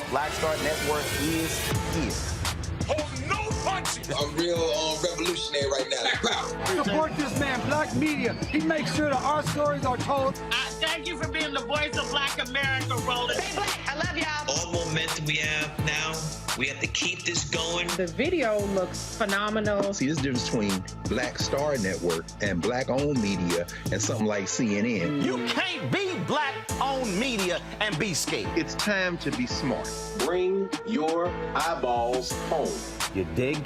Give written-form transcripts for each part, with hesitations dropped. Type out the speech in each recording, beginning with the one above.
Black Star Network is here. Hold no punches. I'm real revolutionary right now. Black power. Support this man, Black Media. He makes sure that our stories are told. Thank you for being the voice of Black America, Roland. Stay black. I love y'all. All momentum we have now, we have to keep this going. The video looks phenomenal. See, there's a difference between Black Star Network and Black-owned media and something like CNN. You can't be Black-owned media and be scared. It's time to be smart. Bring your eyeballs home. You dig?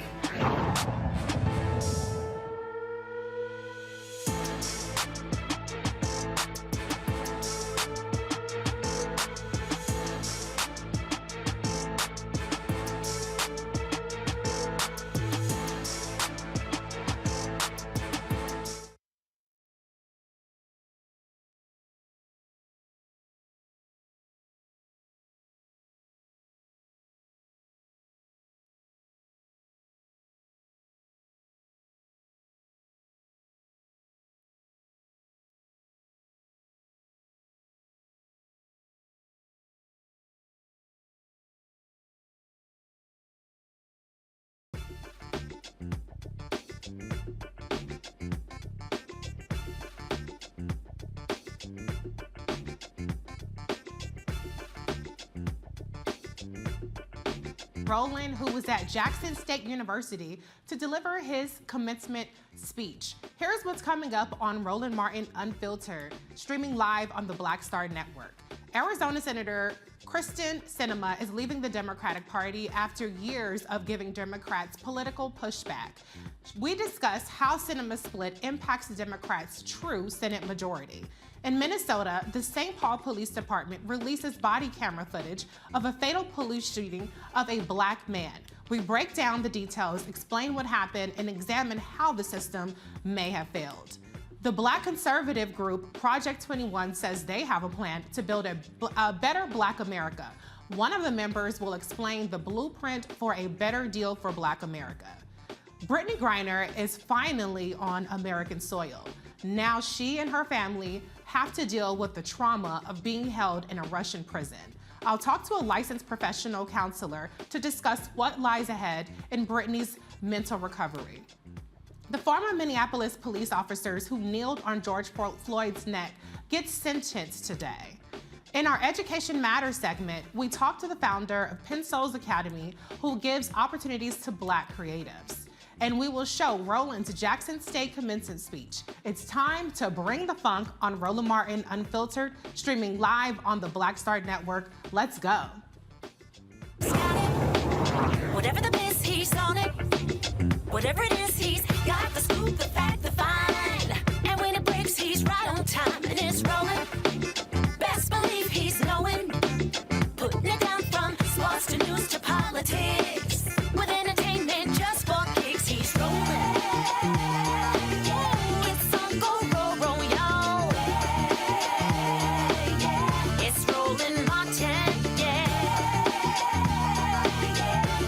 Roland, who was at Jackson State University to deliver his commencement speech. Here's what's coming up on Roland Martin Unfiltered, streaming live on the Black Star Network. Arizona Senator Kyrsten Sinema is leaving the Democratic Party after years of giving Democrats political pushback. We discuss how Sinema's split impacts the Democrats' true Senate majority. In Minnesota, the St. Paul Police Department releases body camera footage of a fatal police shooting of a black man. We break down the details, explain what happened, and examine how the system may have failed. The Black conservative group Project 21's says they have a plan to build a better Black America. One of the members will explain the blueprint for a better deal for Black America. Brittney Griner is finally on American soil. Now she and her family have to deal with the trauma of being held in a Russian prison. I'll talk to a licensed professional counselor to discuss what lies ahead in Brittney's mental recovery. The former Minneapolis police officers who kneeled on George Floyd's neck get sentenced today. In our Education Matters segment, we talk to the founder of Penn Souls Academy, who gives opportunities to Black creatives. And we will show Roland's Jackson State commencement speech. It's time to bring the funk on Roland Martin Unfiltered, streaming live on the Black Star Network. Let's go. Whatever the miss, he's on it. Whatever it is, he's got the scoop, the fact, the find. And when it breaks, he's right on time and it's rolling. Best believe he's knowing. Putting it down from sports to news to politics. With entertainment just for kicks, he's rolling. It's on go, roll, y'all. It's Roland Martin,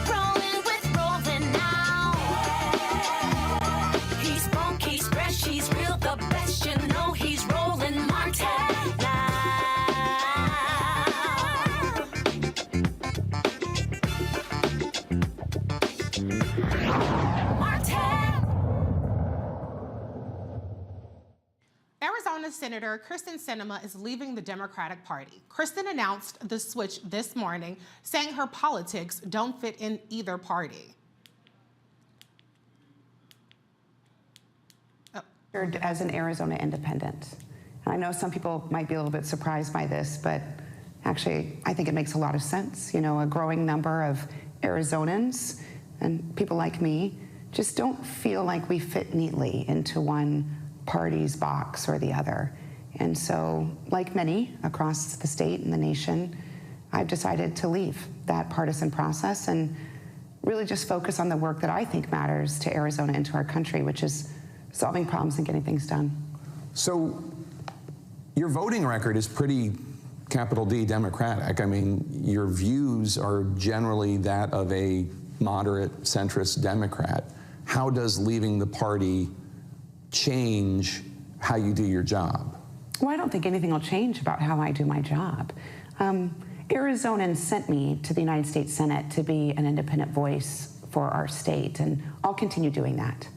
rolling with Roland now. He's funky, he's fresh, he's real, the best, you know he's Roland Martin now. Arizona Senator Kyrsten Sinema is leaving the Democratic Party. Kyrsten announced the switch this morning, saying her politics don't fit in either party. As an Arizona independent. I know some people might be a little bit surprised by this, but actually I think it makes a lot of sense. You know, a growing number of Arizonans and people like me just don't feel like we fit neatly into one party's box or the other. And so, like many across the state and the nation, I've decided to leave that partisan process and really just focus on the work that I think matters to Arizona and to our country, which is solving problems and getting things done. So your voting record is pretty capital D Democratic. I mean, your views are generally that of a moderate centrist Democrat. How does leaving the party change how you do your job? Well, I don't think anything will change about how I do my job. Arizonans sent me to the United States Senate to be an independent voice for our state, and I'll continue doing that.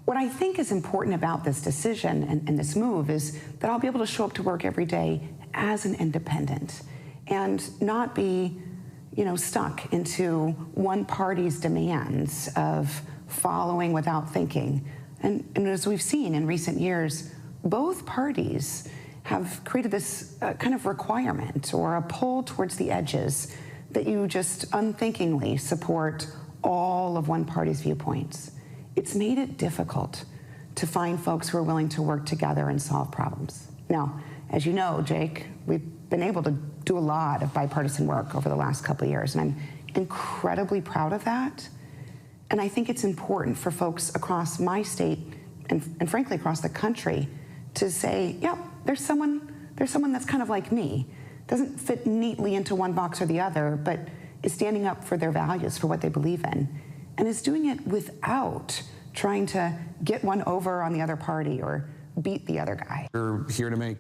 What I think is important about this decision and this move is that I'll be able to show up to work every day as an independent and not be, stuck into one party's demands of following without thinking. And as we've seen in recent years, both parties have created this kind of requirement or a pull towards the edges that you just unthinkingly support all of one party's viewpoints. It's made it difficult to find folks who are willing to work together and solve problems. Now, as you know, Jake, we've been able to do a lot of bipartisan work over the last couple of years, and I'm incredibly proud of that. And I think it's important for folks across my state and frankly across the country to say, yeah, there's someone that's kind of like me, doesn't fit neatly into one box or the other, but is standing up for their values, for what they believe in, and is doing it without trying to get one over on the other party or beat the other guy. You're here to make.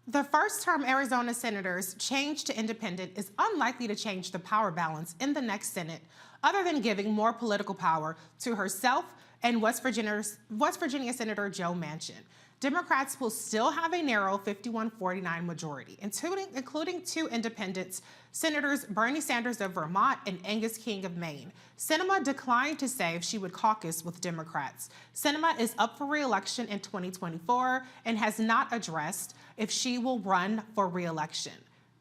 The first-term Arizona senators' change to independent is unlikely to change the power balance in the next Senate, other than giving more political power to herself and West Virginia Senator Joe Manchin. Democrats will still have a narrow 51-49 majority, including two independents, Senators Bernie Sanders of Vermont and Angus King of Maine. Sinema declined to say if she would caucus with Democrats. Sinema is up for re-election in 2024 and has not addressed if she will run for re-election.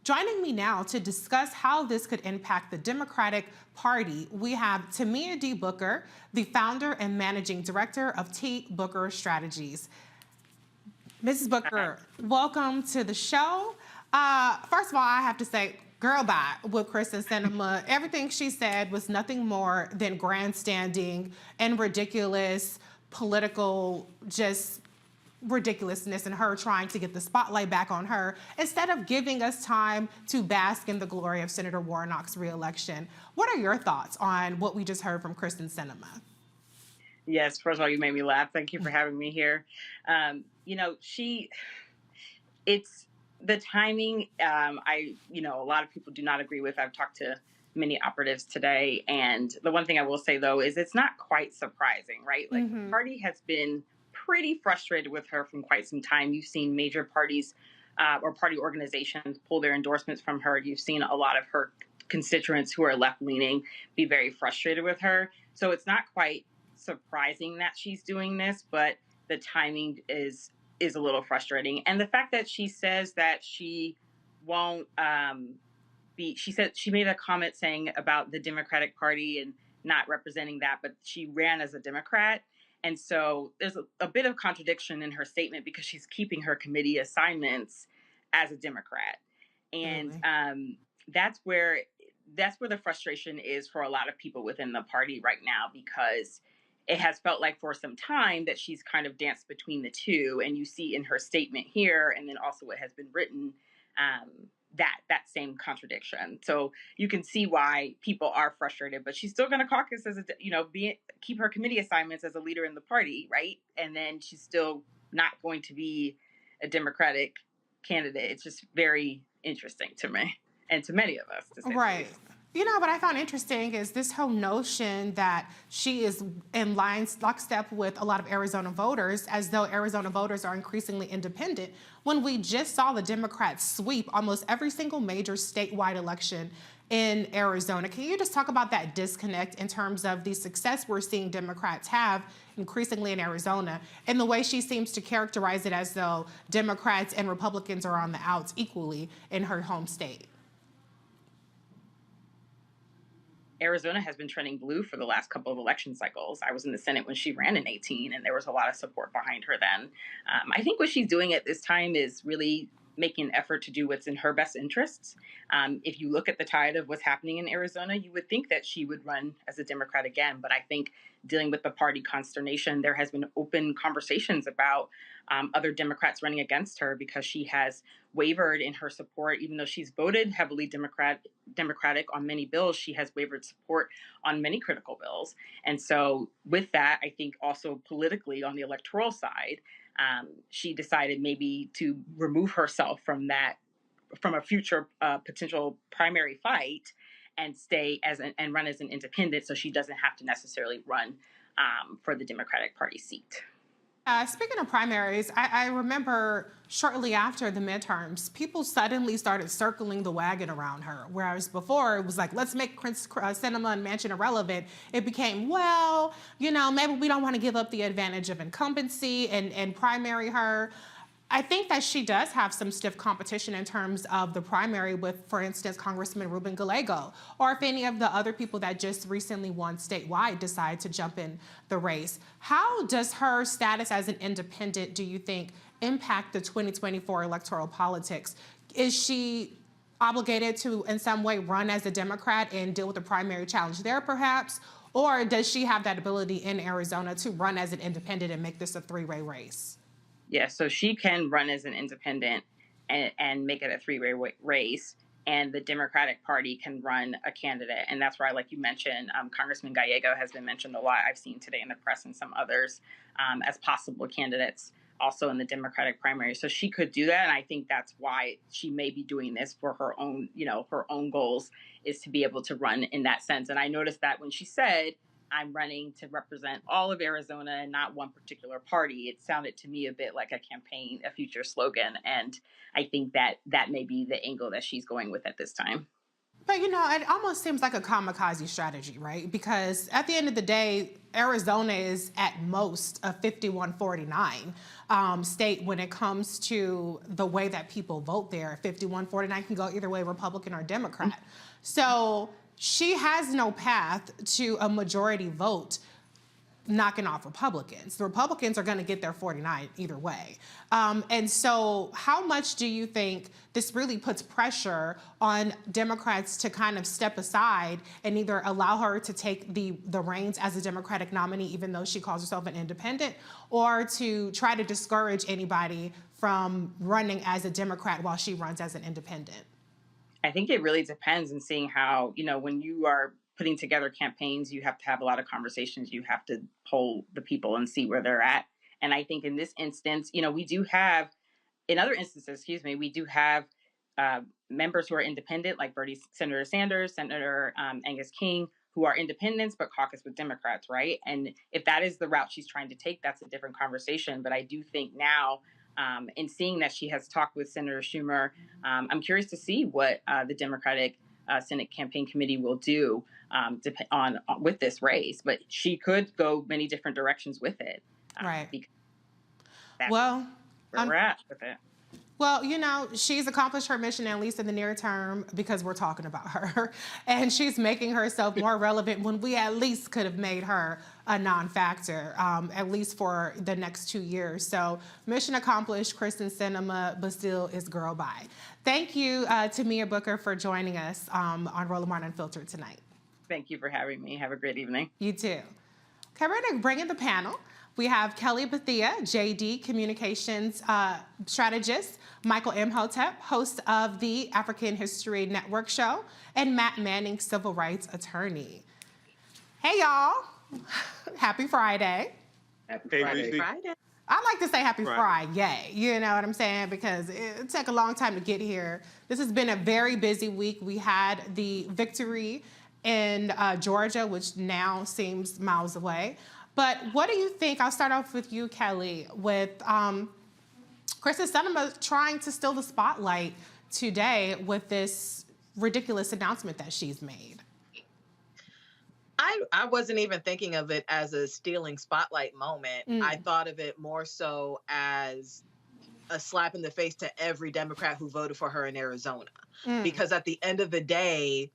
Joining me now to discuss how this could impact the Democratic Party, we have Tamia D. Booker, the founder and managing director of T. Booker Strategies. Mrs. Booker, welcome to the show. First of all, I have to say, girl bye with Kyrsten Sinema. Everything she said was nothing more than grandstanding and ridiculous political ridiculousness, and her trying to get the spotlight back on her instead of giving us time to bask in the glory of Senator Warnock's reelection. What are your thoughts on what we just heard from Kyrsten Sinema? Yes, first of all, you made me laugh. Thank you for having me here. It's the timing. A lot of people do not agree with. I've talked to many operatives today, and the one thing I will say though is it's not quite surprising, right? Like the party has been pretty frustrated with her from quite some time. You've seen major parties or party organizations pull their endorsements from her. You've seen a lot of her constituents who are left-leaning be very frustrated with her. So it's not quite surprising that she's doing this, but the timing is a little frustrating. And the fact that she says that she won't she said she made a comment saying about the Democratic Party and not representing that, but she ran as a Democrat. And so there's a bit of contradiction in her statement because she's keeping her committee assignments as a Democrat. And that's where the frustration is for a lot of people within the party right now, because it has felt like for some time that she's kind of danced between the two. And you see in her statement here, and then also what has been written, that same contradiction. So you can see why people are frustrated, but she's still going to caucus as keep her committee assignments as a leader in the party, right? And then she's still not going to be a Democratic candidate. It's just very interesting to me and to many of us, to say right. the least. What I found interesting is this whole notion that she is in lockstep with a lot of Arizona voters, as though Arizona voters are increasingly independent, when we just saw the Democrats sweep almost every single major statewide election in Arizona. Can you just talk about that disconnect in terms of the success we're seeing Democrats have increasingly in Arizona, and the way she seems to characterize it as though Democrats and Republicans are on the outs equally in her home state? Arizona has been trending blue for the last couple of election cycles. I was in the Senate when she ran in 2018, and there was a lot of support behind her then. I think what she's doing at this time is really making an effort to do what's in her best interests. If you look at the tide of what's happening in Arizona, you would think that she would run as a Democrat again. But I think dealing with the party consternation, there has been open conversations about other Democrats running against her because she has wavered in her support. Even though she's voted heavily Democratic on many bills, she has wavered support on many critical bills. And so with that, I think also politically on the electoral side, she decided maybe to remove herself from a future potential primary fight and stay and run as an independent, so she doesn't have to necessarily run for the Democratic Party seat. Speaking of primaries, I remember shortly after the midterms, people suddenly started circling the wagon around her, whereas before it was like, let's make Sinema and Manchin irrelevant. It became, maybe we don't want to give up the advantage of incumbency and primary her. I think that she does have some stiff competition in terms of the primary with, for instance, Congressman Ruben Gallego, or if any of the other people that just recently won statewide decide to jump in the race. How does her status as an independent, do you think, impact the 2024 electoral politics? Is she obligated to, in some way, run as a Democrat and deal with the primary challenge there, perhaps? Or does she have that ability in Arizona to run as an independent and make this a three-way race? Yeah, so she can run as an independent and make it a three-way race, and the Democratic Party can run a candidate. And that's why, like you mentioned, Congressman Gallego has been mentioned a lot. I've seen today in the press and some others as possible candidates also in the Democratic primary. So she could do that, and I think that's why she may be doing this for her own, her own goals, is to be able to run in that sense. And I noticed that when she said I'm running to represent all of Arizona and not one particular party. It sounded to me a bit like a future slogan. And I think that may be the angle that she's going with at this time. But, it almost seems like a kamikaze strategy, right? Because at the end of the day, Arizona is at most a 51-49 state when it comes to the way that people vote there. 51-49 can go either way, Republican or Democrat. Mm-hmm. So she has no path to a majority vote knocking off Republicans. The Republicans are going to get their 49 either way. And so how much do you think this really puts pressure on Democrats to kind of step aside and either allow her to take the reins as a Democratic nominee, even though she calls herself an independent, or to try to discourage anybody from running as a Democrat while she runs as an independent? I think it really depends on seeing how, when you are putting together campaigns, you have to have a lot of conversations. You have to poll the people and see where they're at. And I think in this instance, we do have, in other instances, we do have members who are independent, like Senator Sanders, Senator Angus King, who are independents but caucus with Democrats, right? And if that is the route she's trying to take, that's a different conversation. But I do think now, in seeing that she has talked with Senator Schumer, I'm curious to see what the Democratic Senate Campaign Committee will do with this race. But she could go many different directions with it. Right. That's where we're at with it. Well, she's accomplished her mission, at least in the near term, because we're talking about her. And she's making herself more relevant when we at least could have made her a non-factor, at least for the next 2 years. So mission accomplished, Kyrsten Sinema, but still is girl bye. Thank you to Mia Booker for joining us on Roland Martin Unfiltered tonight. Thank you for having me. Have a great evening. You too. Okay, we're going to bring in the panel. We have Kelly Bethea, JD Communications Strategist, Michael Imhotep, host of the African History Network show, and Matt Manning, Civil Rights Attorney. Hey, y'all. Happy Friday. Happy Friday. I like to say happy Friday, you know what I'm saying? Because it took a long time to get here. This has been a very busy week. We had the victory in Georgia, which now seems miles away. But what do you think? I'll start off with you, Kelly, with Kyrsten Sinema trying to steal the spotlight today with this ridiculous announcement that she's made. I wasn't even thinking of it as a stealing spotlight moment. I thought of it more so as a slap in the face to every Democrat who voted for her in Arizona. Because at the end of the day,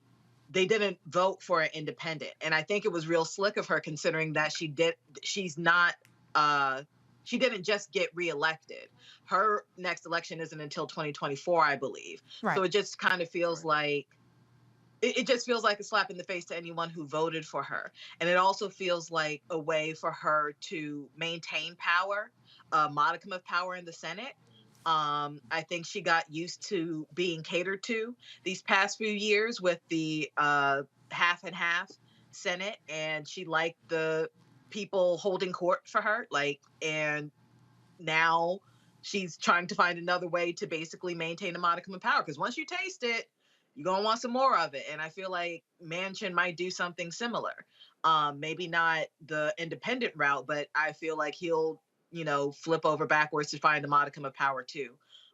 they didn't vote for an independent. And I think it was real slick of her, considering that she didn't just get reelected. Her next election isn't until 2024, I believe. Right. So it just kind of feels like, it just feels like a slap in the face to anyone who voted for her. And it also feels like a way for her to maintain power, a modicum of power in the Senate. I think she got used to being catered to these past few years with the half and half Senate, and she liked the people holding court for her. And now she's trying to find another way to basically maintain a modicum of power. Because once you taste it, you're going to want some more of it. And I feel like Manchin might do something similar. Maybe not the independent route, but I feel like he'll flip over backwards to find a modicum of power too.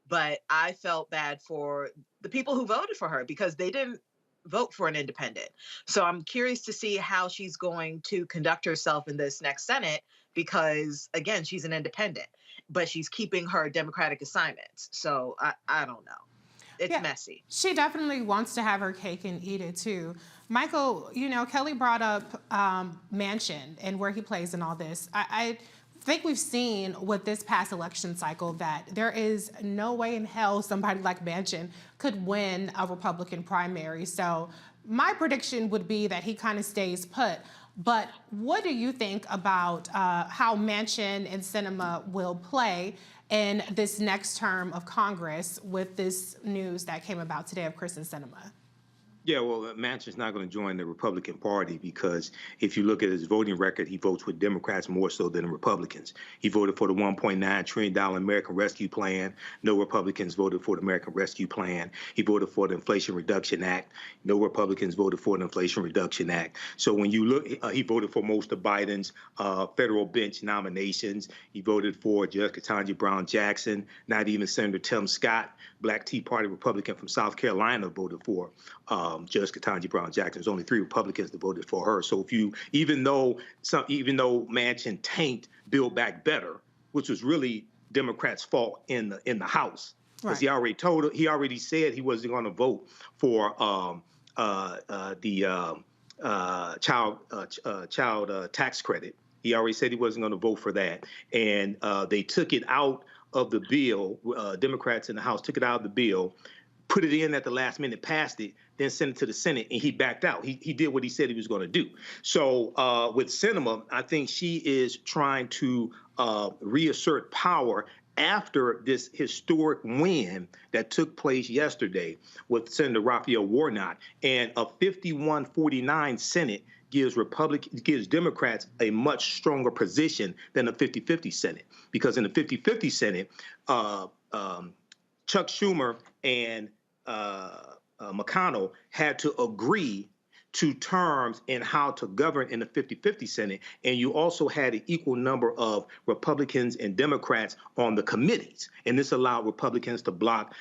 But I felt bad for the people who voted for her because they didn't vote for an independent. So I'm curious to see how she's going to conduct herself in this next Senate because, again, she's an independent, but she's keeping her Democratic assignments. So I don't know. It's messy. She definitely wants to have her cake and eat it too. Michael, Kelly brought up Manchin and where he plays in all this. I think we've seen with this past election cycle that there is no way in hell somebody like Manchin could win a Republican primary. So my prediction would be that he kind of stays put. But what do you think about how Manchin and Sinema will play in this next term of Congress with this news that came about today of Kyrsten Sinema? Yeah, well, Manchin's not going to join the Republican Party because if you look at his voting record, he votes with Democrats more so than Republicans. He voted for the $1.9 trillion American Rescue Plan. No Republicans voted for the American Rescue Plan. He voted for the Inflation Reduction Act. No Republicans voted for the Inflation Reduction Act. So when you look, he voted for most of Biden's federal bench nominations. He voted for Judge Ketanji Brown Jackson. Not even Senator Tim Scott, Black Tea Party Republican from South Carolina, voted for Judge Ketanji Brown Jackson. There's only 3 Republicans that voted for her. So if you, even though Manchin tanked Build Back Better, which was really Democrats' fault in the House, because he already said he wasn't going to vote for the child tax credit. He already said he wasn't going to vote for that, and they took it out of the bill. Democrats in the House took it out of the bill, put it in at the last minute, passed it, then sent it to the Senate, and he backed out. He did what he said he was going to do. So with Sinema, I think she is trying to reassert power after this historic win that took place yesterday with Senator Raphael Warnock, and a 51-49 Senate gives Democrats a much stronger position than a 50-50 Senate, because in the 50-50 Senate, Chuck Schumer and McConnell had to agree to terms in how to govern in the 50-50 Senate, and you also had an equal number of Republicans and Democrats on the committees, and this allowed Republicans to block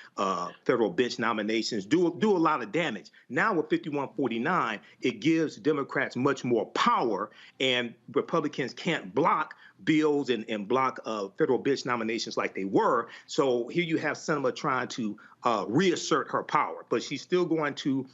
federal bench nominations, do a lot of damage. Now with 51-49, it gives Democrats much more power, and Republicans can't block bills and block federal bench nominations like they were. So here you have Sinema trying to reassert her power, but she's still going to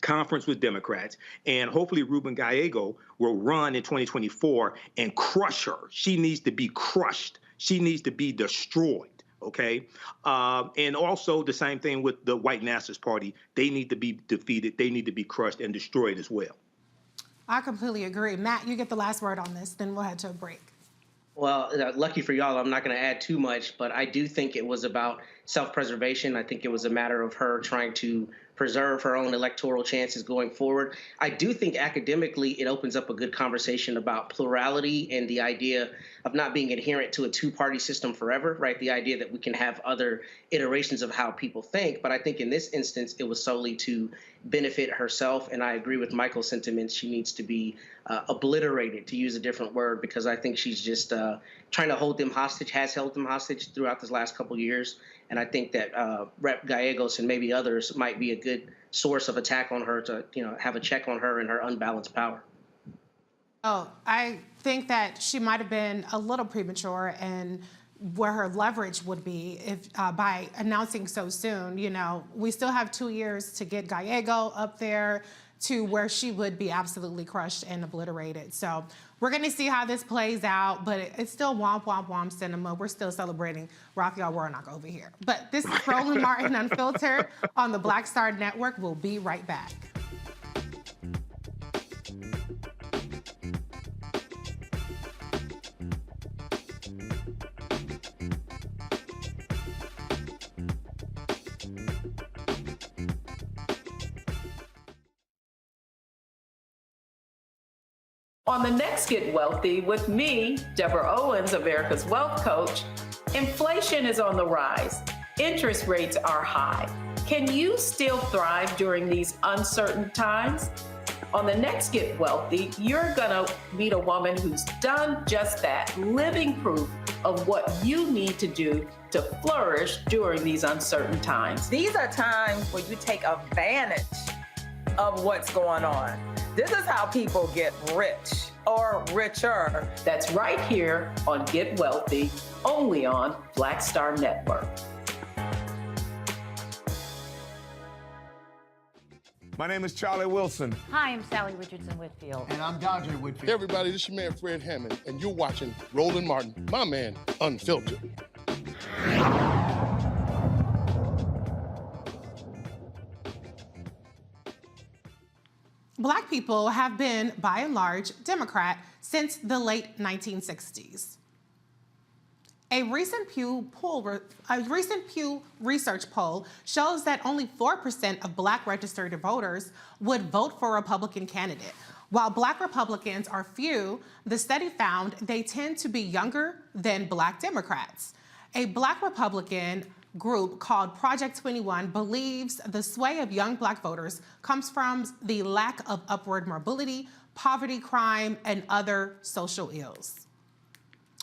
conference with Democrats, and hopefully Ruben Gallego will run in 2024 and crush her. She needs to be crushed. She needs to be destroyed, okay? And also the same thing with the White Nationalist Party. They need to be defeated. They need to be crushed and destroyed as well. I completely agree. Matt, you get the last word on this, then we'll head to a break. Well, lucky for y'all, I'm not going to add too much, but I do think it was about self-preservation. I think it was a matter of her trying to preserve her own electoral chances going forward. I do think academically it opens up a good conversation about plurality and the idea of not being adherent to a two-party system forever, right? The idea that we can have other iterations of how people think. But I think in this instance, it was solely to benefit herself. And I agree with Michael's sentiments. She needs to be obliterated, to use a different word, because I think she's just trying to hold them hostage, has held them hostage throughout this last couple of years. And I think that Rep. Gallegos and maybe others might be a good source of attack on her to, have a check on her and her unbalanced power. Oh, I think that she might have been a little premature and where her leverage would be if by announcing so soon. We still have 2 years to get Gallego up there to where she would be absolutely crushed and obliterated. So we're going to see how this plays out, but it's still womp, womp, womp Sinema. We're still celebrating Raphael Warnock over here. But this is Roland Martin Unfiltered on the Black Star Network. We'll be right back. On the next Get Wealthy with me, Deborah Owens, America's Wealth Coach, inflation is on the rise. Interest rates are high. Can you still thrive during these uncertain times? On the next Get Wealthy, you're gonna meet a woman who's done just that, living proof of what you need to do to flourish during these uncertain times. These are times where you take advantage of what's going on. This is how people get rich or richer. That's right here on Get Wealthy, only on Black Star Network. My name is Charlie Wilson. Hi, I'm Sally Richardson Whitfield. And I'm Dodger Whitfield. Hey everybody, this is your man Fred Hammond, and you're watching Roland Martin, my man, Unfiltered. Black people have been, by and large, Democrat since the late 1960s. A recent Pew Research poll shows that only 4% of Black registered voters would vote for a Republican candidate. While Black Republicans are few, the study found they tend to be younger than Black Democrats. A Black Republican group called Project 21 believes the sway of young Black voters comes from the lack of upward mobility, poverty, crime, and other social ills.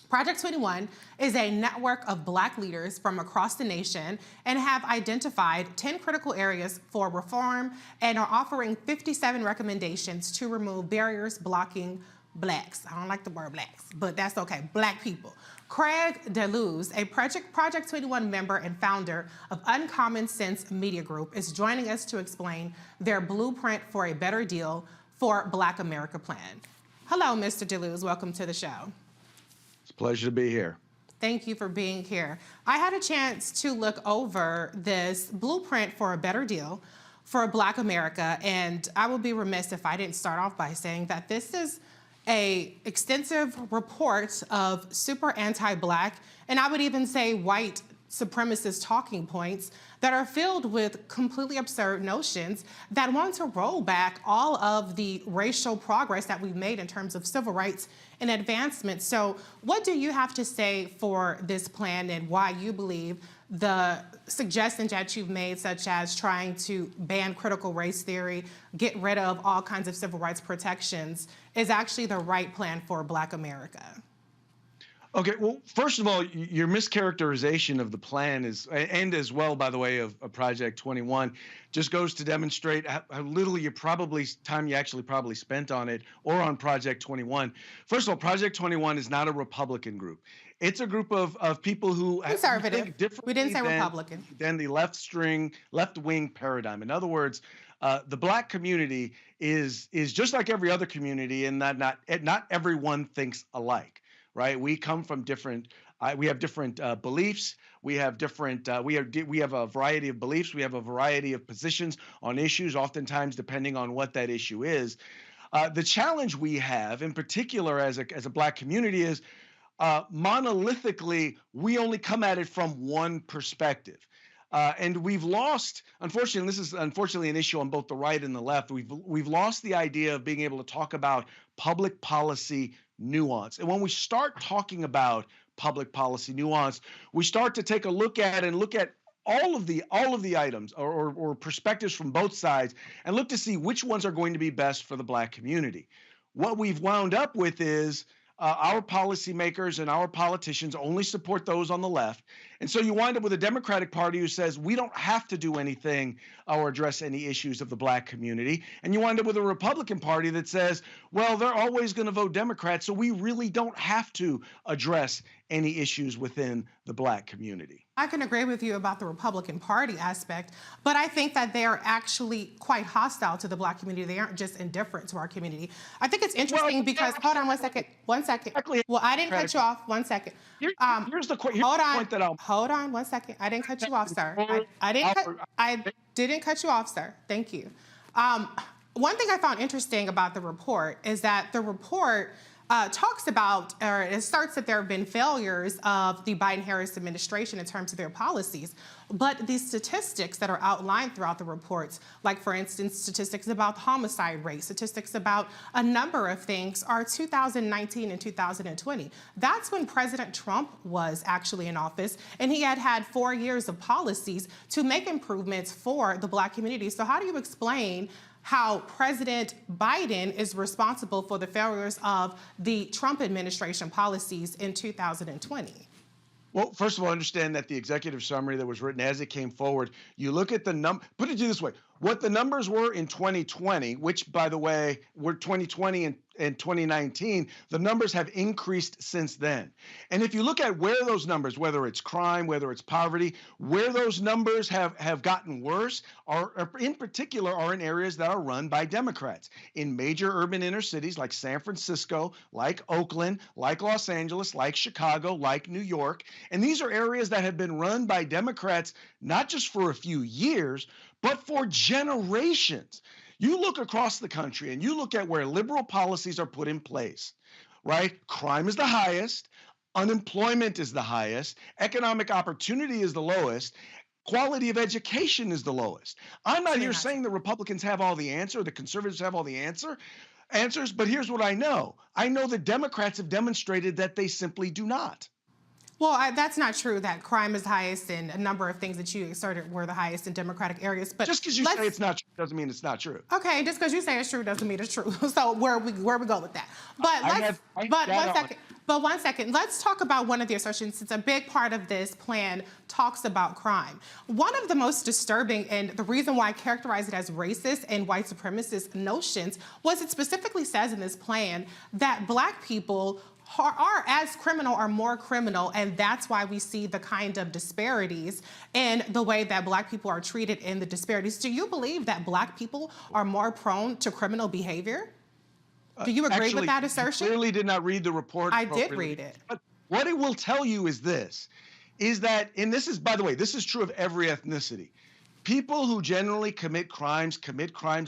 Project 21 is a network of Black leaders from across the nation and have identified 10 critical areas for reform and are offering 57 recommendations to remove barriers blocking Blacks. I don't like the word Blacks, but that's okay, Black people. Craig DeLuz, a Project 21 member and founder of Uncommon Sense Media Group, is joining us to explain their blueprint for a better deal for Black America plan. Hello, Mr. DeLuz, welcome to the show. It's a pleasure to be here. Thank you for being here. I had a chance to look over this blueprint for a better deal for Black America, and I would be remiss if I didn't start off by saying that this is an extensive report of super anti-Black, and I would even say white supremacist talking points that are filled with completely absurd notions that want to roll back all of the racial progress that we've made in terms of civil rights and advancement. So what do you have to say for this plan and why you believe the suggestions that you've made, such as trying to ban critical race theory, get rid of all kinds of civil rights protections, is actually the right plan for Black America? Okay, well, first of all, your mischaracterization of the plan is, and as well, by the way, of Project 21, just goes to demonstrate how little you actually probably spent on it or on Project 21. First of all, Project 21 is not a Republican group. It's a group of people who conservative. think differently We didn't say Republican. Than the left-wing paradigm. In other words, the Black community is just like every other community in that not everyone thinks alike. Right? We come from different. We have different beliefs. We have different. We have a variety of beliefs. We have a variety of positions on issues. Oftentimes, depending on what that issue is, the challenge we have, in particular, as a Black community, is monolithically we only come at it from one perspective. And we've lost, unfortunately, this is unfortunately an issue on both the right and the left. We've lost the idea of being able to talk about public policy nuance. And when we start talking about public policy nuance, we start to take a look at all of the items or perspectives from both sides and look to see which ones are going to be best for the Black community. What we've wound up with is our policymakers and our politicians only support those on the left. And so you wind up with a Democratic Party who says we don't have to do anything or address any issues of the Black community. And you wind up with a Republican Party that says, well, they're always going to vote Democrat, so we really don't have to address any issues within the Black community. I can agree with you about the Republican Party aspect, but I think that they are actually quite hostile to the Black community. They aren't just indifferent to our community. I think it's interesting because, hold on one second. Well, I didn't cut you off. 1 second. Here's the point that I'll... Hold on 1 second. I didn't cut you off, sir. I didn't cut you off, sir. Thank you. One thing I found interesting about the report is that the report talks about, or it starts that there have been failures of the Biden-Harris administration in terms of their policies. But the statistics that are outlined throughout the reports, like, for instance, statistics about homicide rate, statistics about a number of things, are 2019 and 2020. That's when President Trump was actually in office, and he had 4 years of policies to make improvements for the Black community. So how do you explain how President Biden is responsible for the failures of the Trump administration policies in 2020? Well, first of all, understand that the executive summary that was written as it came forward, you look at the put it this way, what the numbers were in 2020, which, by the way, were 2020 and 2019, the numbers have increased since then. And if you look at where those numbers, whether it's crime, whether it's poverty, where those numbers have gotten worse, are in particular are in areas that are run by Democrats. In major urban inner cities like San Francisco, like Oakland, like Los Angeles, like Chicago, like New York. And these are areas that have been run by Democrats, not just for a few years, but for generations. You look across the country and you look at where liberal policies are put in place, right? Crime is the highest, unemployment is the highest, economic opportunity is the lowest, quality of education is the lowest. I'm not here saying the Republicans have all the answer, the conservatives have all the answers, but here's what I know. I know the Democrats have demonstrated that they simply do not. Well, that's not true that crime is highest and a number of things that you asserted were the highest in Democratic areas. But just because you say it's not true doesn't mean it's not true. Okay, just because you say it's true doesn't mean it's true. So where we go with that? But one second, let's talk about one of the assertions. It's a big part of this plan talks about crime. One of the most disturbing, and the reason why I characterize it as racist and white supremacist notions, was it specifically says in this plan that Black people are as criminal or more criminal, and that's why we see the kind of disparities in the way that Black people are treated in the disparities. Do you believe that Black people are more prone to criminal behavior? Do you agree with that assertion? You clearly did not read the report. I did read it. But what it will tell you is this, is that, and this is, by the way, this is true of every ethnicity. People who generally commit crimes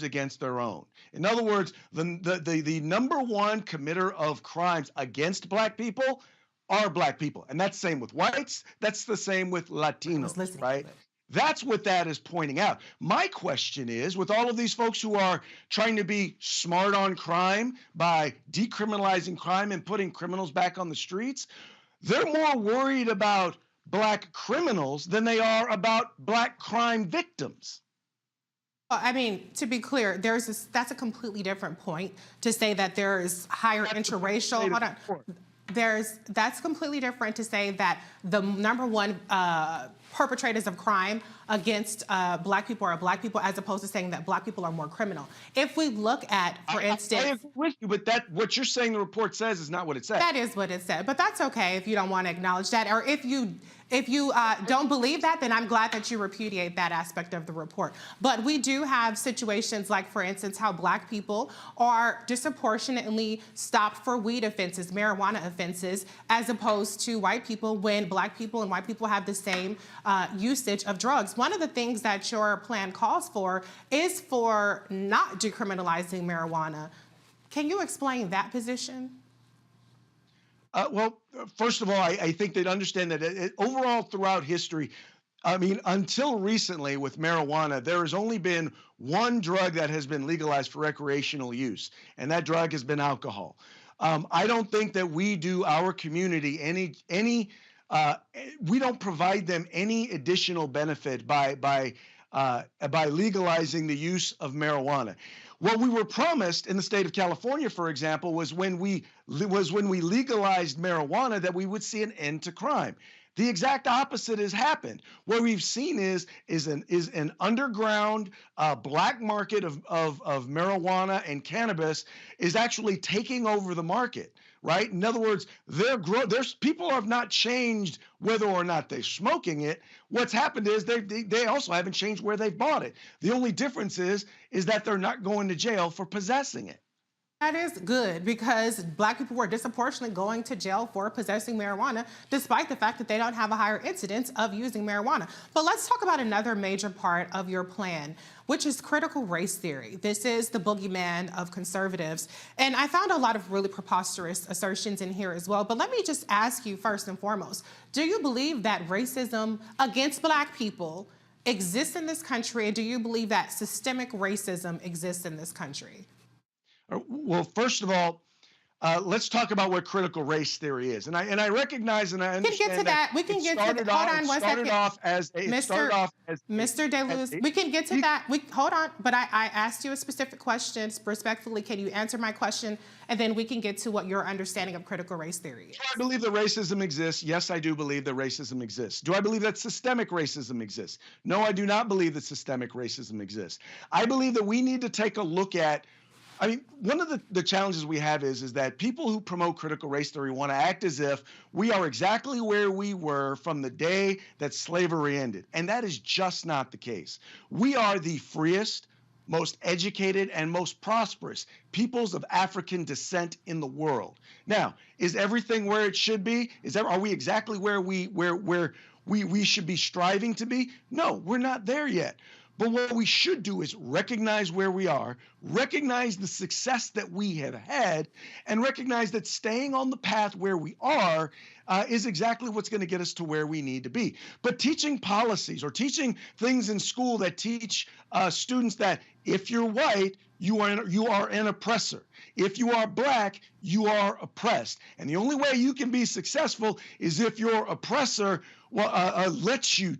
against their own. In other words, the number one committer of crimes against Black people are Black people. And that's the same with whites. That's the same with Latinos, right? That's what that is pointing out. My question is, with all of these folks who are trying to be smart on crime by decriminalizing crime and putting criminals back on the streets, they're more worried about Black criminals than they are about Black crime victims. I mean, to be clear, that's a completely different point to say that there is higher interracial. Hold on. That's completely different to say that the number one perpetrators of crime against Black people are Black people, as opposed to saying that Black people are more criminal. If we look at, for instance, I agree with you, but what you're saying the report says is not what it says. That is what it said, but that's okay if you don't want to acknowledge that, or if you don't believe that, then I'm glad that you repudiate that aspect of the report. But we do have situations like, for instance, how Black people are disproportionately stopped for weed offenses, marijuana offenses, as opposed to white people, when Black people and white people have the same usage of drugs. One of the things that your plan calls for is for not decriminalizing marijuana. Can you explain that position? Well, first of all, I think they'd understand that overall throughout history, I mean, until recently with marijuana, there has only been one drug that has been legalized for recreational use, and that drug has been alcohol. I don't think that we do our community we don't provide them any additional benefit by legalizing the use of marijuana. What we were promised in the state of California, for example, was when we legalized marijuana that we would see an end to crime. The exact opposite has happened. What we've seen is an underground black market of marijuana and cannabis is actually taking over the market. Right? In other words, people have not changed whether or not they're smoking it. What's happened is they also haven't changed where they've bought it. The only difference is that they're not going to jail for possessing it. That is good, because Black people were disproportionately going to jail for possessing marijuana, despite the fact that they don't have a higher incidence of using marijuana. But let's talk about another major part of your plan, which is critical race theory. This is the boogeyman of conservatives. And I found a lot of really preposterous assertions in here as well. But let me just ask you first and foremost, do you believe that racism against Black people exists in this country? And do you believe that systemic racism exists in this country? Well, first of all, let's talk about what critical race theory is. And I recognize and I understand that. We can get to that. Hold on one second. Mr. DeLuz, we can get to that. Hold on. But I asked you a specific question. Respectfully, can you answer my question? And then we can get to what your understanding of critical race theory is. Do I believe that racism exists? Yes, I do believe that racism exists. Do I believe that systemic racism exists? No, I do not believe that systemic racism exists. I believe that we need to take a look at, I mean, one of the challenges we have is that people who promote critical race theory want to act as if we are exactly where we were from the day that slavery ended. And that is just not the case. We are the freest, most educated, and most prosperous peoples of African descent in the world. Now, is everything where it should be? Are we exactly where we should be striving to be? No, we're not there yet. But what we should do is recognize where we are, recognize the success that we have had, and recognize that staying on the path where we are is exactly what's going to get us to where we need to be. But teaching policies or teaching things in school that teach students that if you're white, you are an oppressor. If you are black, you are oppressed. And the only way you can be successful is if your oppressor lets you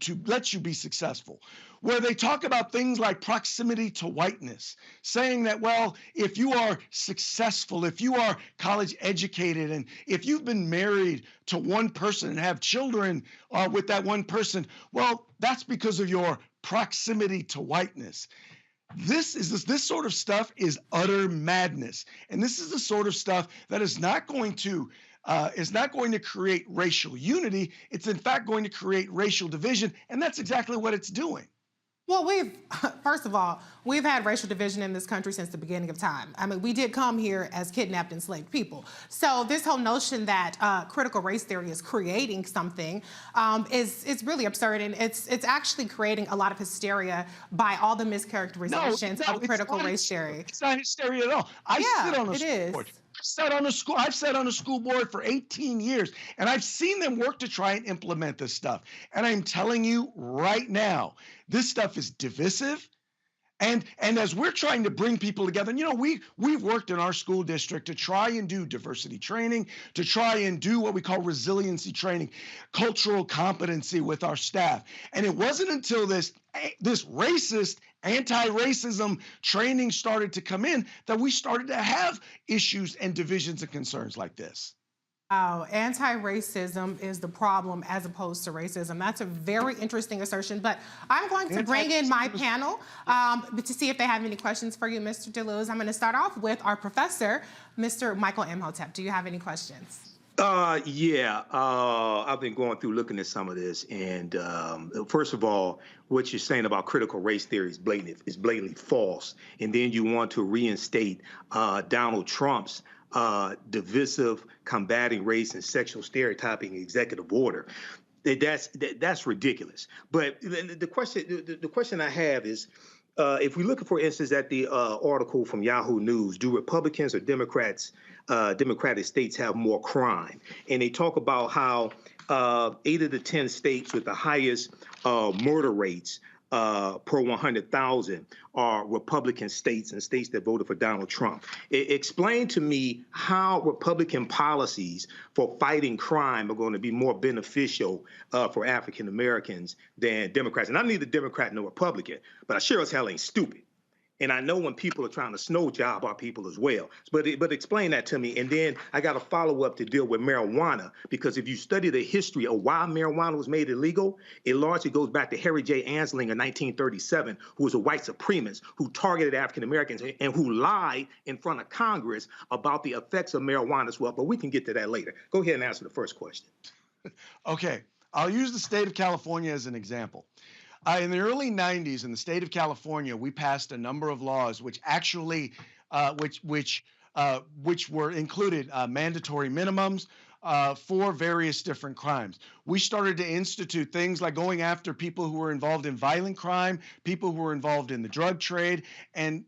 be successful. Where they talk about things like proximity to whiteness, saying that, well, if you are successful, if you are college educated, and if you've been married to one person and have children with that one person, well, that's because of your proximity to whiteness. This sort of stuff is utter madness. And this is the sort of stuff that is not going to create racial unity. It's in fact going to create racial division. And that's exactly what it's doing. Well, first of all, we've had racial division in this country since the beginning of time. I mean, we did come here as kidnapped, enslaved people. So this whole notion that critical race theory is creating something is really absurd, and it's actually creating a lot of hysteria by all the mischaracterizations of critical race theory. It's not hysteria at all. I've sat on a school board for 18 years, and I've seen them work to try and implement this stuff. And I'm telling you right now, this stuff is divisive. And as we're trying to bring people together, and we've worked in our school district to try and do diversity training, to try and do what we call resiliency training, cultural competency with our staff. And it wasn't until this racist, anti-racism training started to come in that we started to have issues and divisions and concerns like this. Oh, anti-racism is the problem as opposed to racism. That's a very interesting assertion, but I'm going to bring in my panel to see if they have any questions for you, Mr. DeLuz. I'm going to start off with our professor, Mr. Michael Imhotep. Do you have any questions? Yeah, I've been going through looking at some of this, and first of all, what you're saying about critical race theory is blatantly false, and then you want to reinstate Donald Trump's divisive, combating race and sexual stereotyping executive order. That's ridiculous. But the question I have is, if we look, for instance, at the article from Yahoo News, do Republicans or Democratic states have more crime? And they talk about how 8 of the 10 states with the highest murder rates per 100,000 are Republican states and states that voted for Donald Trump. Explain to me how Republican policies for fighting crime are going to be more beneficial for African Americans than Democrats. And I'm neither Democrat nor Republican, but I sure as hell ain't stupid. And I know when people are trying to snow job our people as well. But explain that to me. And then I got a follow-up to deal with marijuana, because if you study the history of why marijuana was made illegal, it largely goes back to Harry J. Anslinger in 1937, who was a white supremacist who targeted African Americans and who lied in front of Congress about the effects of marijuana as well. But we can get to that later. Go ahead and answer the first question. Okay, I'll use the state of California as an example. In the early 90s, in the state of California, we passed a number of laws which actually, which were included mandatory minimums for various different crimes. We started to institute things like going after people who were involved in violent crime, people who were involved in the drug trade, and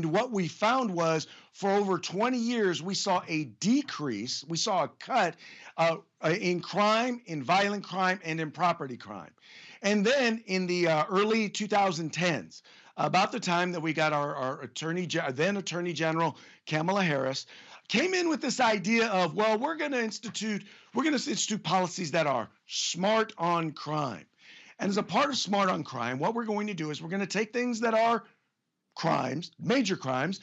what we found was, for over 20 years, we saw a decrease, we saw a cut in crime, in violent crime, and in property crime. And then in the early 2010s, about the time that we got our then Attorney General Kamala Harris, came in with this idea of, well, we're going to institute policies that are smart on crime. And as a part of smart on crime, what we're going to do is we're going to take things that are crimes, major crimes,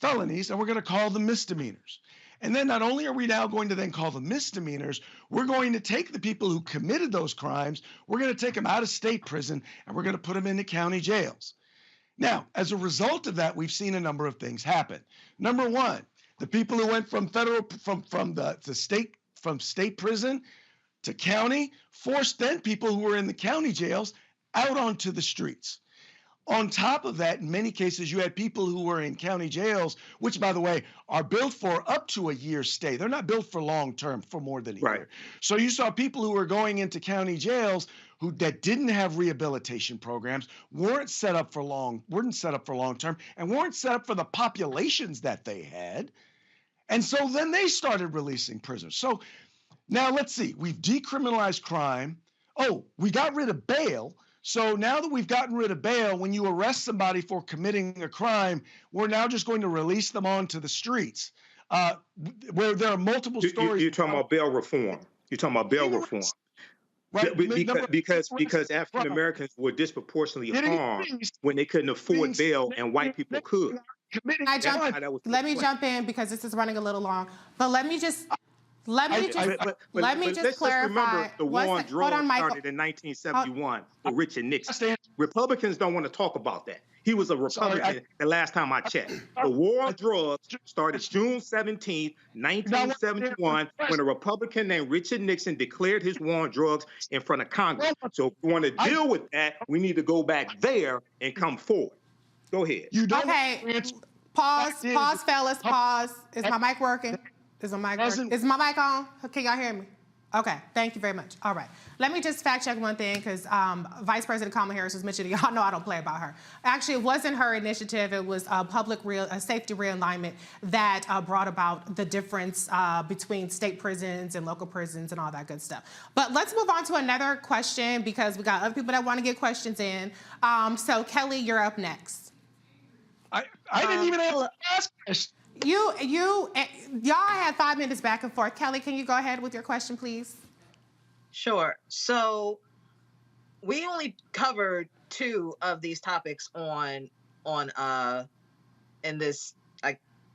felonies, and we're going to call them misdemeanors. And then not only are we now going to then call them misdemeanors, we're going to take the people who committed those crimes, we're going to take them out of state prison, and we're going to put them into county jails. Now, as a result of that, we've seen a number of things happen. Number one, the people who went from state prison to county forced then people who were in the county jails out onto the streets. On top of that, in many cases, you had people who were in county jails, which, by the way, are built for up to a year's stay. They're not built for long term, for more than a year. So you saw people who were going into county jails that didn't have rehabilitation programs, weren't set up for long term, and weren't set up for the populations that they had. And so then they started releasing prisoners. So Now, let's see. We've decriminalized crime. Oh, we got rid of bail. So now that we've gotten rid of bail, when you arrest somebody for committing a crime, we're now just going to release them onto the streets. Where there are multiple stories. You're talking about bail reform. You're talking about bail reform. Right. Because African Americans were disproportionately harmed when they couldn't afford bail and white people could. Let me jump in because this is running a little long. But let me just clarify. Remember, the war on drugs started in 1971 with Richard Nixon. Republicans don't want to talk about that. He was a Republican the last time I checked. The war on drugs started June 17, 1971, when a Republican named Richard Nixon declared his war on drugs in front of Congress. So if we want to deal with that, we need to go back there and come forward. Go ahead. Okay. Pause, fellas, pause. Is my mic working? Is my mic on? Can y'all hear me? Okay, thank you very much. All right. Let me just fact check one thing because Vice President Kamala Harris was mentioning, y'all know I don't play about her. Actually, it wasn't her initiative. It was safety realignment that brought about the difference between state prisons and local prisons and all that good stuff. But let's move on to another question because we got other people that want to get questions in. So Kelly, you're up next. I didn't even ask this. Y'all had 5 minutes back and forth. Kelly, can you go ahead with your question, please? Sure. So we only covered 2 of these topics in this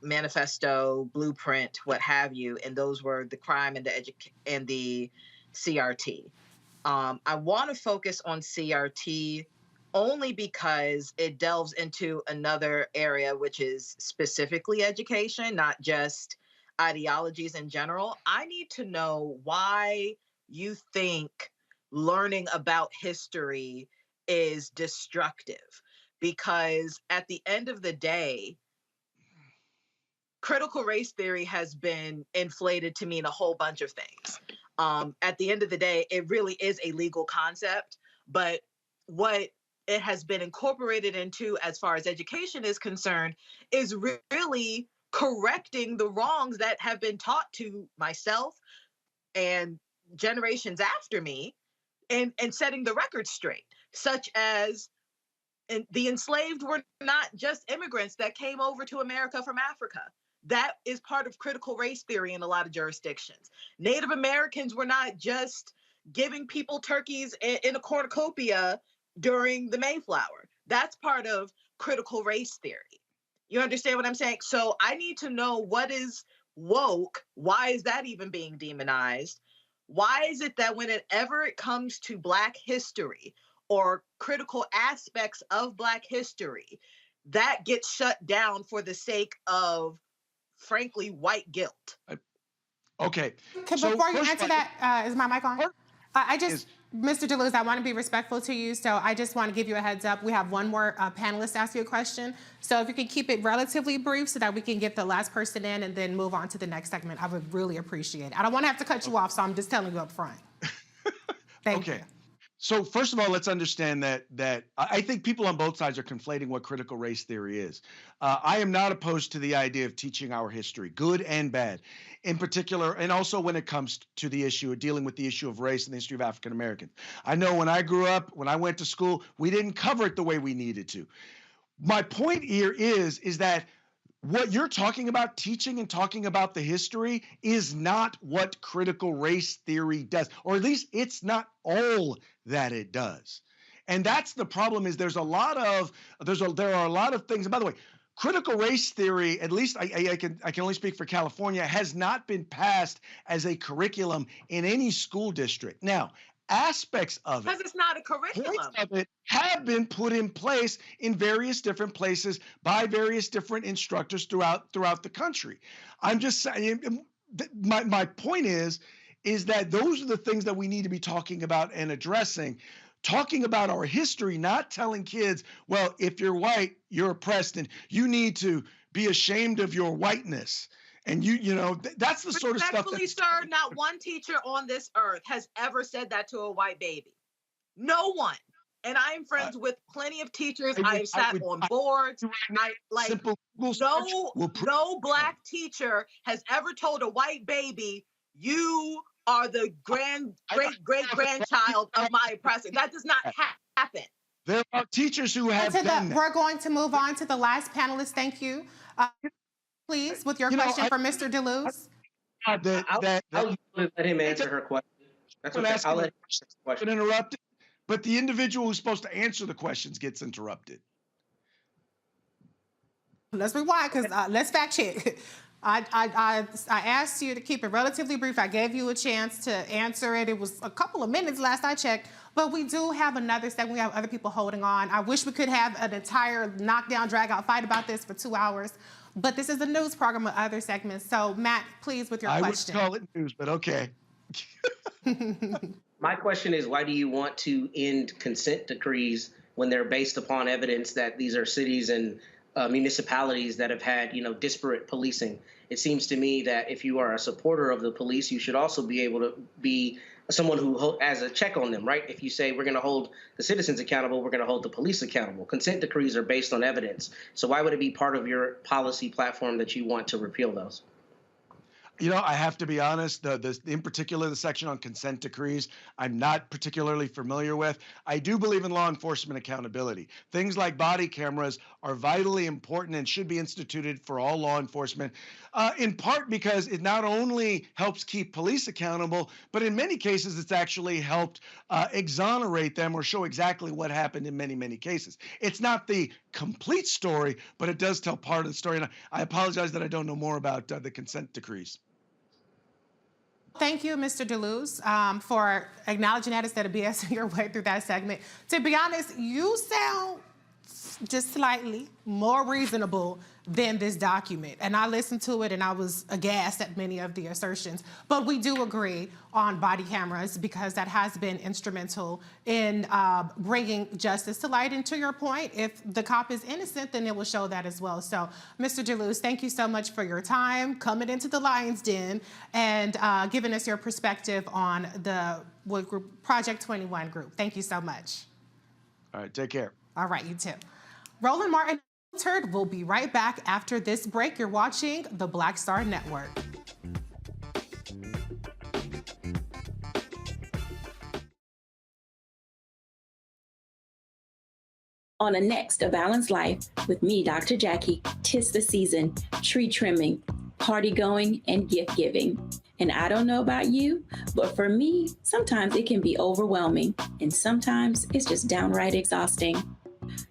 manifesto, blueprint, what have you, and those were the crime and the CRT. I want to focus on CRT only because it delves into another area, which is specifically education, not just ideologies in general. I need to know why you think learning about history is destructive. Because at the end of the day, critical race theory has been inflated to mean a whole bunch of things. At the end of the day, it really is a legal concept, but what it has been incorporated into as far as education is concerned is really correcting the wrongs that have been taught to myself and generations after me and setting the record straight, such as the enslaved were not just immigrants that came over to America from Africa. That is part of critical race theory in a lot of jurisdictions. Native Americans were not just giving people turkeys in a cornucopia during the Mayflower. That's part of critical race theory. You understand what I'm saying? So I need to know what is woke. Why is that even being demonized? Why is it that whenever it comes to Black history or critical aspects of Black history, that gets shut down for the sake of, frankly, white guilt? Okay. Before you answer that, is my mic on? Mr. Deleuze, I want to be respectful to you, so I just want to give you a heads up. We have one more panelist ask you a question. So if you can keep it relatively brief so that we can get the last person in and then move on to the next segment, I would really appreciate it. I don't want to have to cut you off, so I'm just telling you up front. Thank you. So first of all, let's understand that I think people on both sides are conflating what critical race theory is. I am not opposed to the idea of teaching our history, good and bad, in particular, and also when it comes to the issue, dealing with the issue of race and the history of African Americans. I know when I grew up, when I went to school, we didn't cover it the way we needed to. My point here is that what you're talking about, teaching and talking about the history, is not what critical race theory does, or at least it's not all that it does. And that's the problem. Is there are a lot of things. And by the way, critical race theory, at least I can only speak for California, has not been passed as a curriculum in any school district. Now, aspects of it, because it's not a curriculum, points of it have been put in place in various different places by various different instructors throughout the country. I'm just saying, my point is that those are the things that we need to be talking about and addressing. Talking about our history, not telling kids, well, if you're white, you're oppressed and you need to be ashamed of your whiteness. And that's the sort of stuff. Respectfully, sir, not one teacher on this earth has ever said that to a white baby. No one. And I am friends with plenty of teachers. I've sat on boards. No Black teacher has ever told a white baby, you are the great-great-grandchild of my oppressor. That does not happen. There are teachers who have done that. We're going to move on to the last panelist. Thank you. Please, with your question for Mr. DeLuz. I'll let him answer her question. That's okay. I'll let him answer the question. Interrupted, but the individual who's supposed to answer the questions gets interrupted. Let's rewind, because let's fact check. I asked you to keep it relatively brief. I gave you a chance to answer it. It was a couple of minutes last I checked, but we do have another segment. We have other people holding on. I wish we could have an entire knockdown, drag-out fight about this for 2 hours, but this is a news program with other segments. So, Matt, please, with your question. I would call it news, but okay. My question is, why do you want to end consent decrees when they're based upon evidence that these are cities and municipalities that have had, disparate policing? It seems to me that if you are a supporter of the police, you should also be able to be someone who has a check on them, right? If you say we're going to hold the citizens accountable, we're going to hold the police accountable. Consent decrees are based on evidence. So why would it be part of your policy platform that you want to repeal those? I have to be honest, in particular, the section on consent decrees, I'm not particularly familiar with. I do believe in law enforcement accountability. Things like body cameras are vitally important and should be instituted for all law enforcement, in part because it not only helps keep police accountable, but in many cases, it's actually helped exonerate them or show exactly what happened in many, many cases. It's not the complete story, but it does tell part of the story. And I apologize that I don't know more about the consent decrees. Thank you, Mr. DeLuz, for acknowledging that instead of BSing your way through that segment. To be honest, you sound just slightly more reasonable than this document. And I listened to it and I was aghast at many of the assertions. But we do agree on body cameras because that has been instrumental in bringing justice to light. And to your point, if the cop is innocent, then it will show that as well. So, Mr. DeLuz, thank you so much for your time coming into the Lion's Den and giving us your perspective on the Project 21 group. Thank you so much. All right, take care. All right, you too. Roland Martin will be right back after this break. You're watching the Black Star Network. On the next A Balanced Life with me, Dr. Jackie, 'tis the season, tree trimming, party going, and gift giving. And I don't know about you, but for me, sometimes it can be overwhelming, and sometimes it's just downright exhausting.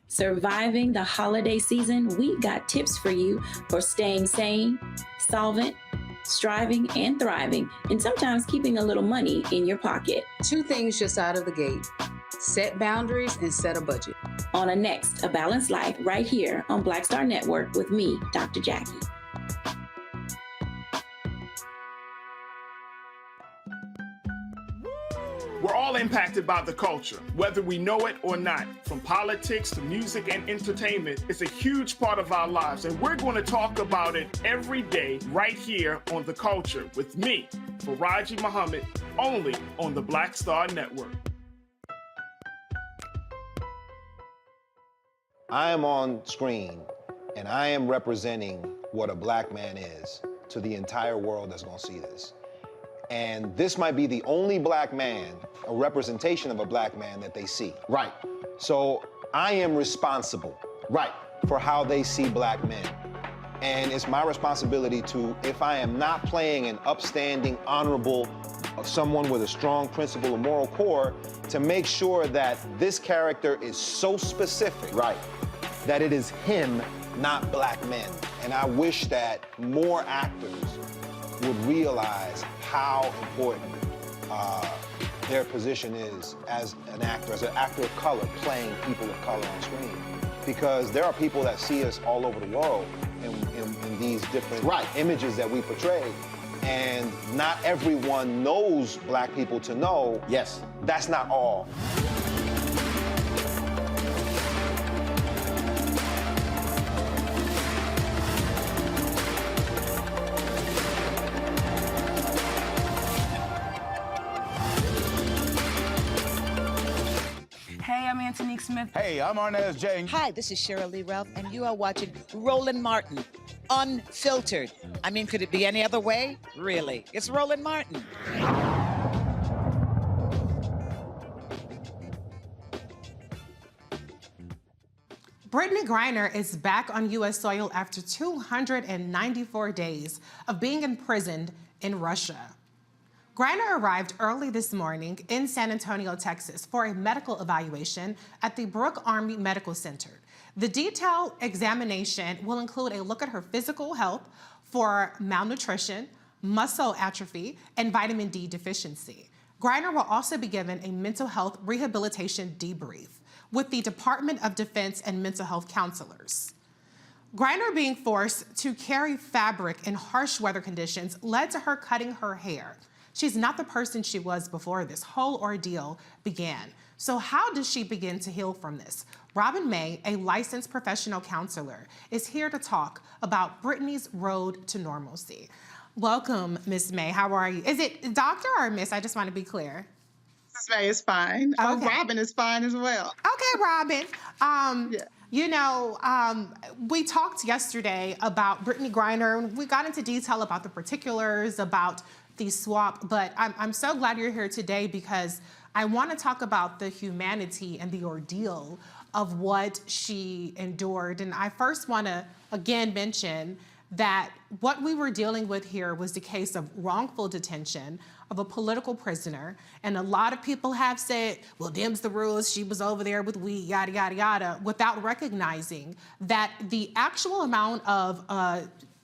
Surviving the holiday season, we've got tips for you for staying sane, solvent, striving, and thriving, and sometimes keeping a little money in your pocket. 2 things just out of the gate: set boundaries and set a budget. On the next A Balanced Life right here on Black Star Network with me, Dr. Jackie. We're all impacted by the culture, whether we know it or not. From politics to music and entertainment, it's a huge part of our lives, and we're going to talk about it every day right here on The Culture with me, Faraji Muhammad, only on the Black Star Network. I am on screen, and I am representing what a black man is to the entire world that's going to see this. And this might be the only black man, a representation of a black man that they see. Right. So I am responsible, right, for how they see black men. And it's my responsibility to, if I am not playing an upstanding, honorable, someone with a strong principle and moral core, to make sure that this character is so specific, right, that it is him, not black men. And I wish that more actors would realize how important their position is as an actor of color, playing people of color on screen. Because there are people that see us all over the world in these different images that we portray. And not everyone knows black people to know, yes, that's not all. Hey, I'm Antonique Smith. Hey, I'm Arnaz J. Hi, this is Cheryl Lee Ralph, and you are watching Roland Martin, Unfiltered. I mean, could it be any other way? Really, it's Roland Martin. Brittney Griner is back on U.S. soil after 294 days of being imprisoned in Russia. Griner arrived early this morning in San Antonio, Texas, for a medical evaluation at the Brooke Army Medical Center. The detailed examination will include a look at her physical health for malnutrition, muscle atrophy, and vitamin D deficiency. Griner will also be given a mental health rehabilitation debrief with the Department of Defense and mental health counselors. Griner being forced to carry fabric in harsh weather conditions led to her cutting her hair. She's not the person she was before this whole ordeal began. So how does she begin to heal from this? Robin May, a licensed professional counselor, is here to talk about Brittney's road to normalcy. Welcome, Miss May. How are you? Is it doctor or miss? I just want to be clear. Miss May is fine. Okay. Oh, Robin is fine as well. Okay, Robin. We talked yesterday about Brittney Griner. We got into detail about the particulars, about the swap, but I'm so glad you're here today because I want to talk about the humanity and the ordeal of what she endured. And I first want to, again, mention that what we were dealing with here was the case of wrongful detention of a political prisoner. And a lot of people have said, well, Dems the rules, she was over there with weed, yada, yada, yada, without recognizing that the actual amount of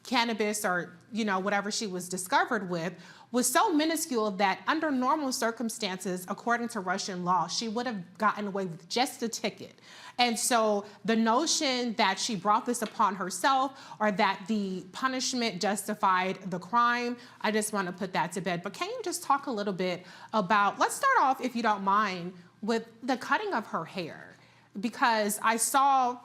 cannabis or, whatever she was discovered with was so minuscule that under normal circumstances, according to Russian law, she would have gotten away with just a ticket. And so the notion that she brought this upon herself or that the punishment justified the crime, I just want to put that to bed. But can you just talk a little bit about, let's start off, if you don't mind, with the cutting of her hair. Because I saw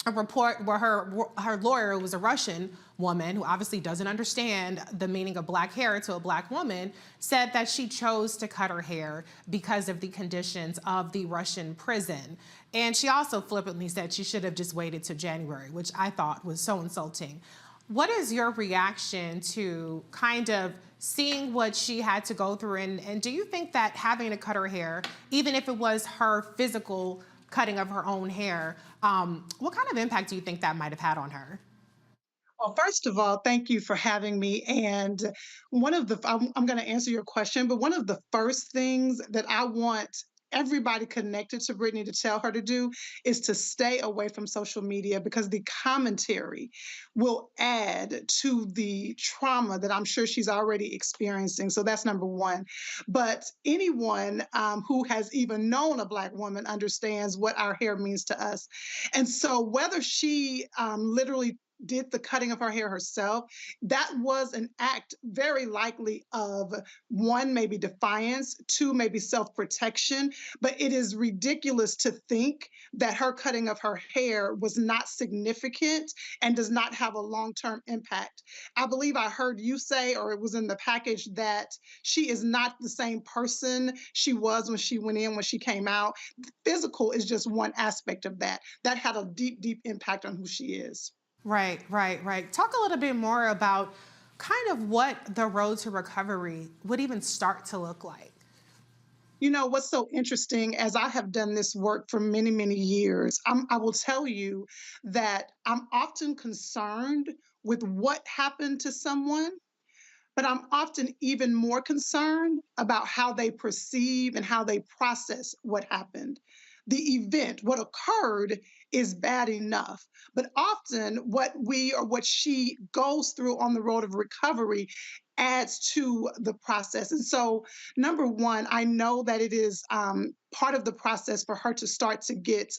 a report where her lawyer was a Russian woman who obviously doesn't understand the meaning of black hair to a black woman, said that she chose to cut her hair because of the conditions of the Russian prison. And she also flippantly said she should have just waited till January, which I thought was so insulting. What is your reaction to kind of seeing what she had to go through? And do you think that having to cut her hair, even if it was her physical cutting of her own hair, what kind of impact do you think that might have had on her? Well, first of all, thank you for having me. And I'm going to answer your question, but one of the first things that I want everybody connected to Brittney to tell her to do is to stay away from social media because the commentary will add to the trauma that I'm sure she's already experiencing. So that's number one. But anyone who has even known a Black woman understands what our hair means to us. And so whether she literally did the cutting of her hair herself, that was an act very likely of, one, maybe defiance, two, maybe self-protection. But it is ridiculous to think that her cutting of her hair was not significant and does not have a long-term impact. I believe I heard you say, or it was in the package, that she is not the same person she was when she went in, when she came out. Physical is just one aspect of that. That had a deep, deep impact on who she is. Right. Talk a little bit more about kind of what the road to recovery would even start to look like. What's so interesting, as I have done this work for many, many years, I will tell you that I'm often concerned with what happened to someone, but I'm often even more concerned about how they perceive and how they process what happened. The event, what occurred, is bad enough. But often what she goes through on the road of recovery adds to the process. And so, number one, I know that it is part of the process for her to start to get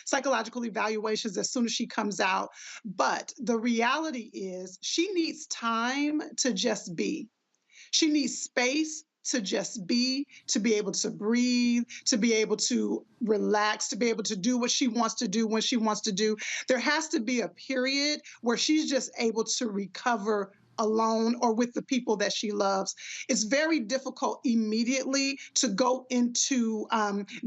psychological evaluations as soon as she comes out. But the reality is she needs time to just be. She needs space to just be, to be able to breathe, to be able to relax, to be able to do what she wants to do when she wants to do. There has to be a period where she's just able to recover alone or with the people that she loves. It's very difficult immediately to go into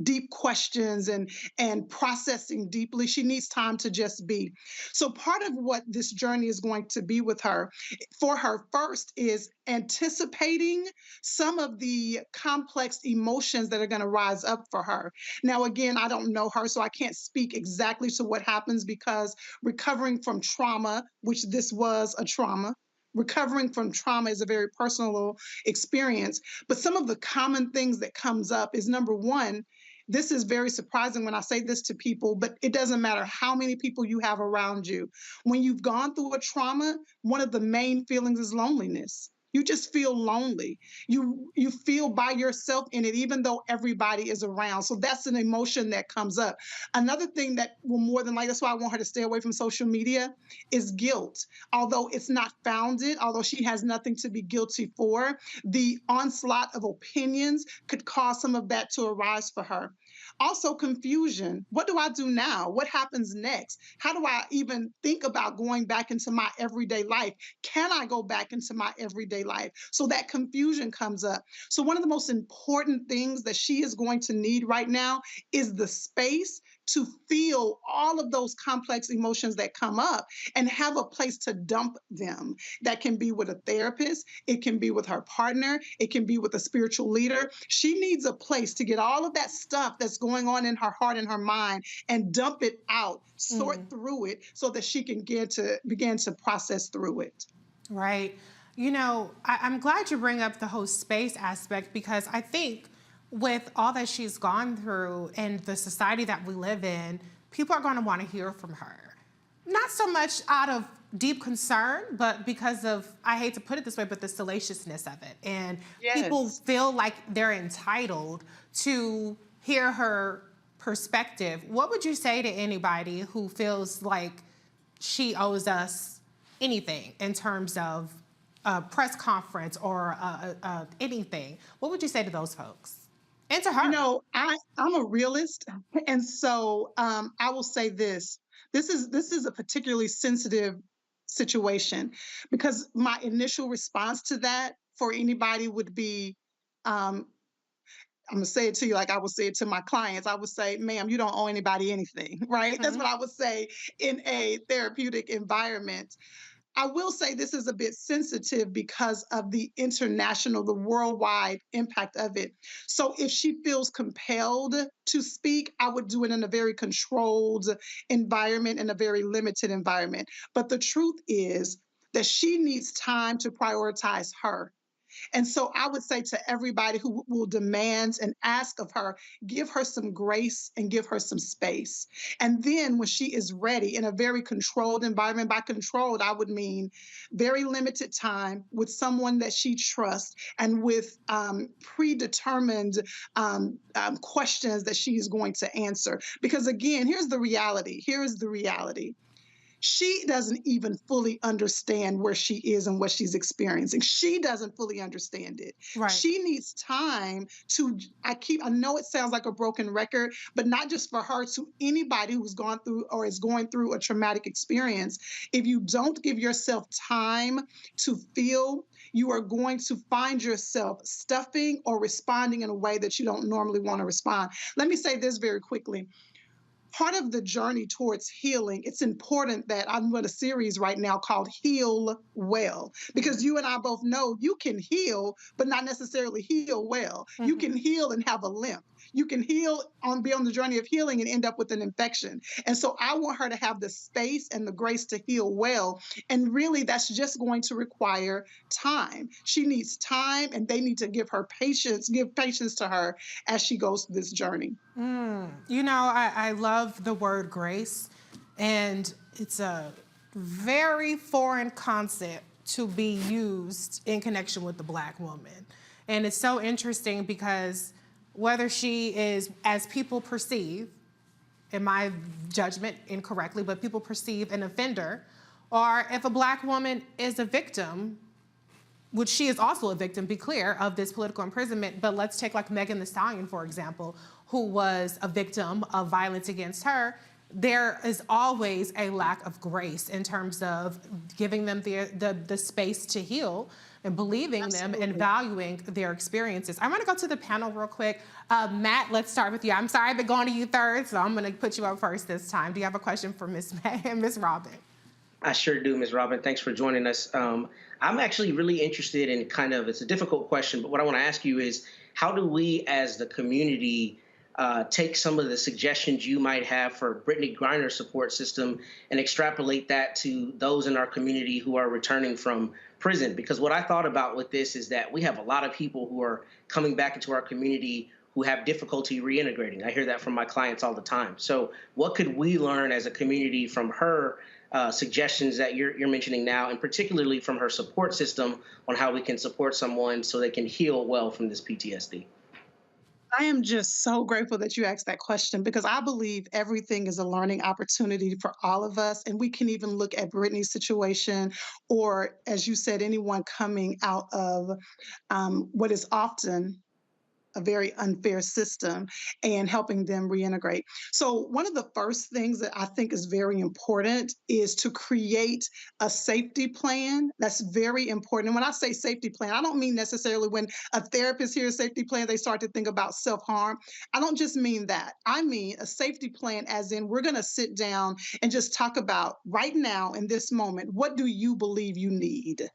deep questions and processing deeply. She needs time to just be. So part of what this journey is going to be with her, for her first, is anticipating some of the complex emotions that are going to rise up for her. Now, again, I don't know her, so I can't speak exactly to what happens, because recovering from trauma, which this was a trauma, recovering from trauma is a very personal experience. But some of the common things that comes up is, number one, this is very surprising when I say this to people, but it doesn't matter how many people you have around you. When you've gone through a trauma, one of the main feelings is loneliness. You just feel lonely. You feel by yourself in it, even though everybody is around. So that's an emotion that comes up. Another thing that will more than likely, that's why I want her to stay away from social media, is guilt. Although it's not founded, although she has nothing to be guilty for, the onslaught of opinions could cause some of that to arise for her. Also, confusion. What do I do now? What happens next? How do I even think about going back into my everyday life? Can I go back into my everyday life? So that confusion comes up. So one of the most important things that she is going to need right now is the space to feel all of those complex emotions that come up and have a place to dump them. That can be with a therapist, it can be with her partner, it can be with a spiritual leader. She needs a place to get all of that stuff that's going on in her heart and her mind and dump it out, sort through it, so that she can begin to process through it. Right. You know, I'm glad you bring up the whole space aspect, because I think with all that she's gone through and the society that we live in, people are going to want to hear from her. Not so much out of deep concern, but because of, I hate to put it this way, but the salaciousness of it. And people feel like they're entitled to hear her perspective. What would you say to anybody who feels like she owes us anything in terms of a press conference or anything? What would you say to those folks? And to her. You know, I'm a realist, and so I will say this. This is a particularly sensitive situation, because my initial response to that for anybody would be, I'm gonna say it to you like I would say it to my clients. I would say, ma'am, you don't owe anybody anything, right? That's what I would say in a therapeutic environment. I will say this is a bit sensitive because of the international, the worldwide impact of it. So if she feels compelled to speak, I would do it in a very controlled environment, in a very limited environment. But the truth is that she needs time to prioritize her. And so I would say to everybody who will demand and ask of her, give her some grace and give her some space. And then when she is ready, in a very controlled environment, by controlled, I would mean very limited time with someone that she trusts and with predetermined questions that she is going to answer. Because again, here's the reality. She doesn't even fully understand where she is and what she's experiencing. She doesn't fully understand it. Right. She needs time to, I know it sounds like a broken record, but not just for her, to anybody who's gone through or is going through a traumatic experience. If you don't give yourself time to feel, you are going to find yourself stuffing or responding in a way that you don't normally want to respond. Let me say this very quickly. Part of the journey towards healing, it's important that I'm doing a series right now called Heal Well, because you and I both know you can heal, but not necessarily heal well. You can heal and have a limp. You can heal, be on the journey of healing and end up with an infection. And so I want her to have the space and the grace to heal well. And really, that's just going to require time. She needs time, and they need to give patience to her as she goes through this journey. You know, I love the word grace, and it's a very foreign concept to be used in connection with the Black woman. And it's so interesting because whether she is, as people perceive, in my judgment incorrectly, but people perceive an offender, or if a Black woman is a victim, which she is also a victim, be clear, of this political imprisonment. But let's take like Megan Thee Stallion, for example, who was a victim of violence against her. there is always a lack of grace in terms of giving them the space to heal and believing them and valuing their experiences. I want to go to the panel real quick. Matt, let's start with you. I'm sorry I've been going to you third, so I'm going to put you up first this time. Do you have a question for Ms. Robin? I sure do, Ms. Robin. Thanks for joining us. I'm actually really interested in it's a difficult question, but what I want to ask you is, how do we as the community take some of the suggestions you might have for Brittney Griner support system and extrapolate that to those in our community who are returning from prison? Because what I thought about with this is that we have a lot of people who are coming back into our community who have difficulty reintegrating. I hear that from my clients all the time. So what could we learn as a community from her suggestions that you're mentioning now, and particularly from her support system on how we can support someone so they can heal well from this PTSD? I am just so grateful that you asked that question, because I believe everything is a learning opportunity for all of us. And we can even look at Brittney's situation, or, as you said, anyone coming out of what is often a very unfair system, and helping them reintegrate. So one of the first things that I think is very important is to create a safety plan. That's very important. And when I say safety plan, I don't mean necessarily when a therapist hears safety plan, they start to think about self-harm. I don't just mean that. I mean a safety plan as in, we're going to sit down and just talk about right now in this moment, what do you believe you need?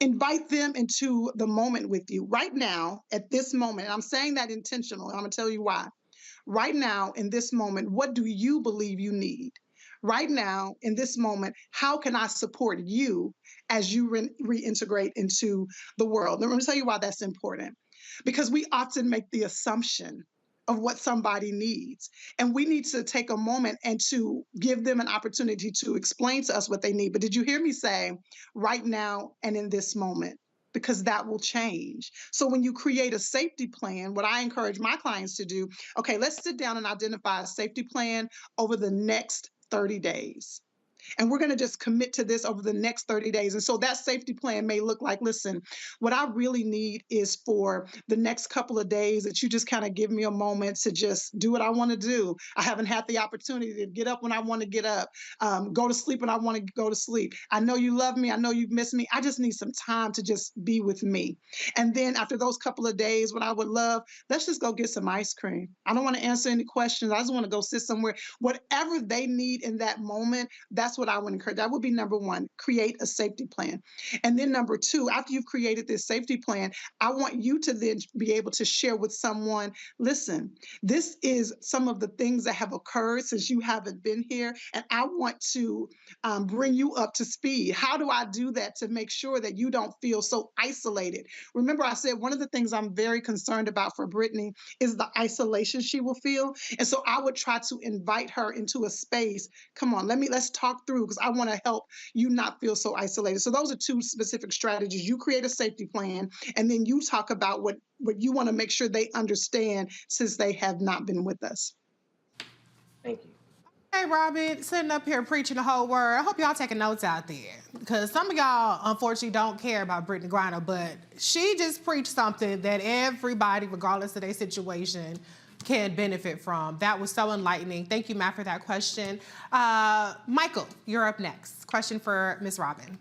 Invite them into the moment with you right now at this moment. And I'm saying that intentionally. I'm going to tell you why. Right now in this moment, what do you believe you need? Right now in this moment, how can I support you as you reintegrate into the world? And I'm going to tell you why that's important. Because we often make the assumption of what somebody needs. And we need to take a moment and to give them an opportunity to explain to us what they need. But did you hear me say right now and in this moment? Because that will change. So when you create a safety plan, what I encourage my clients to do, okay, let's sit down and identify a safety plan over the next 30 days. And we're going to just commit to this over the next 30 days. And so that safety plan may look like, listen, what I really need is for the next couple of days that you just kind of give me a moment to just do what I want to do. I haven't had the opportunity to get up when I want to get up, go to sleep when I want to go to sleep. I know you love me. I know you've missed me. I just need some time to just be with me. And then after those couple of days, what I would love, let's just go get some ice cream. I don't want to answer any questions. I just want to go sit somewhere. Whatever they need in that moment, that's what I would encourage. That would be number one, create a safety plan. And then number two, after you've created this safety plan, I want you to then be able to share with someone, listen, this is some of the things that have occurred since you haven't been here, and I want to bring you up to speed. How do I do that to make sure that you don't feel so isolated? Remember, I said one of the things I'm very concerned about for Brittney is the isolation she will feel. And so I would try to invite her into a space. Come on, let's talk through, because I want to help you not feel so isolated. So those are two specific strategies. You create a safety plan, and then you talk about what you want to make sure they understand since they have not been with us. Thank you. Hey, Robin, sitting up here preaching the whole word. I hope y'all taking notes out there, because some of y'all, unfortunately, don't care about Brittney Griner, but she just preached something that everybody, regardless of their situation, can benefit from. That was so enlightening. Thank you, Matt, for that question. Michael, you're up next. Question for Ms. Robin.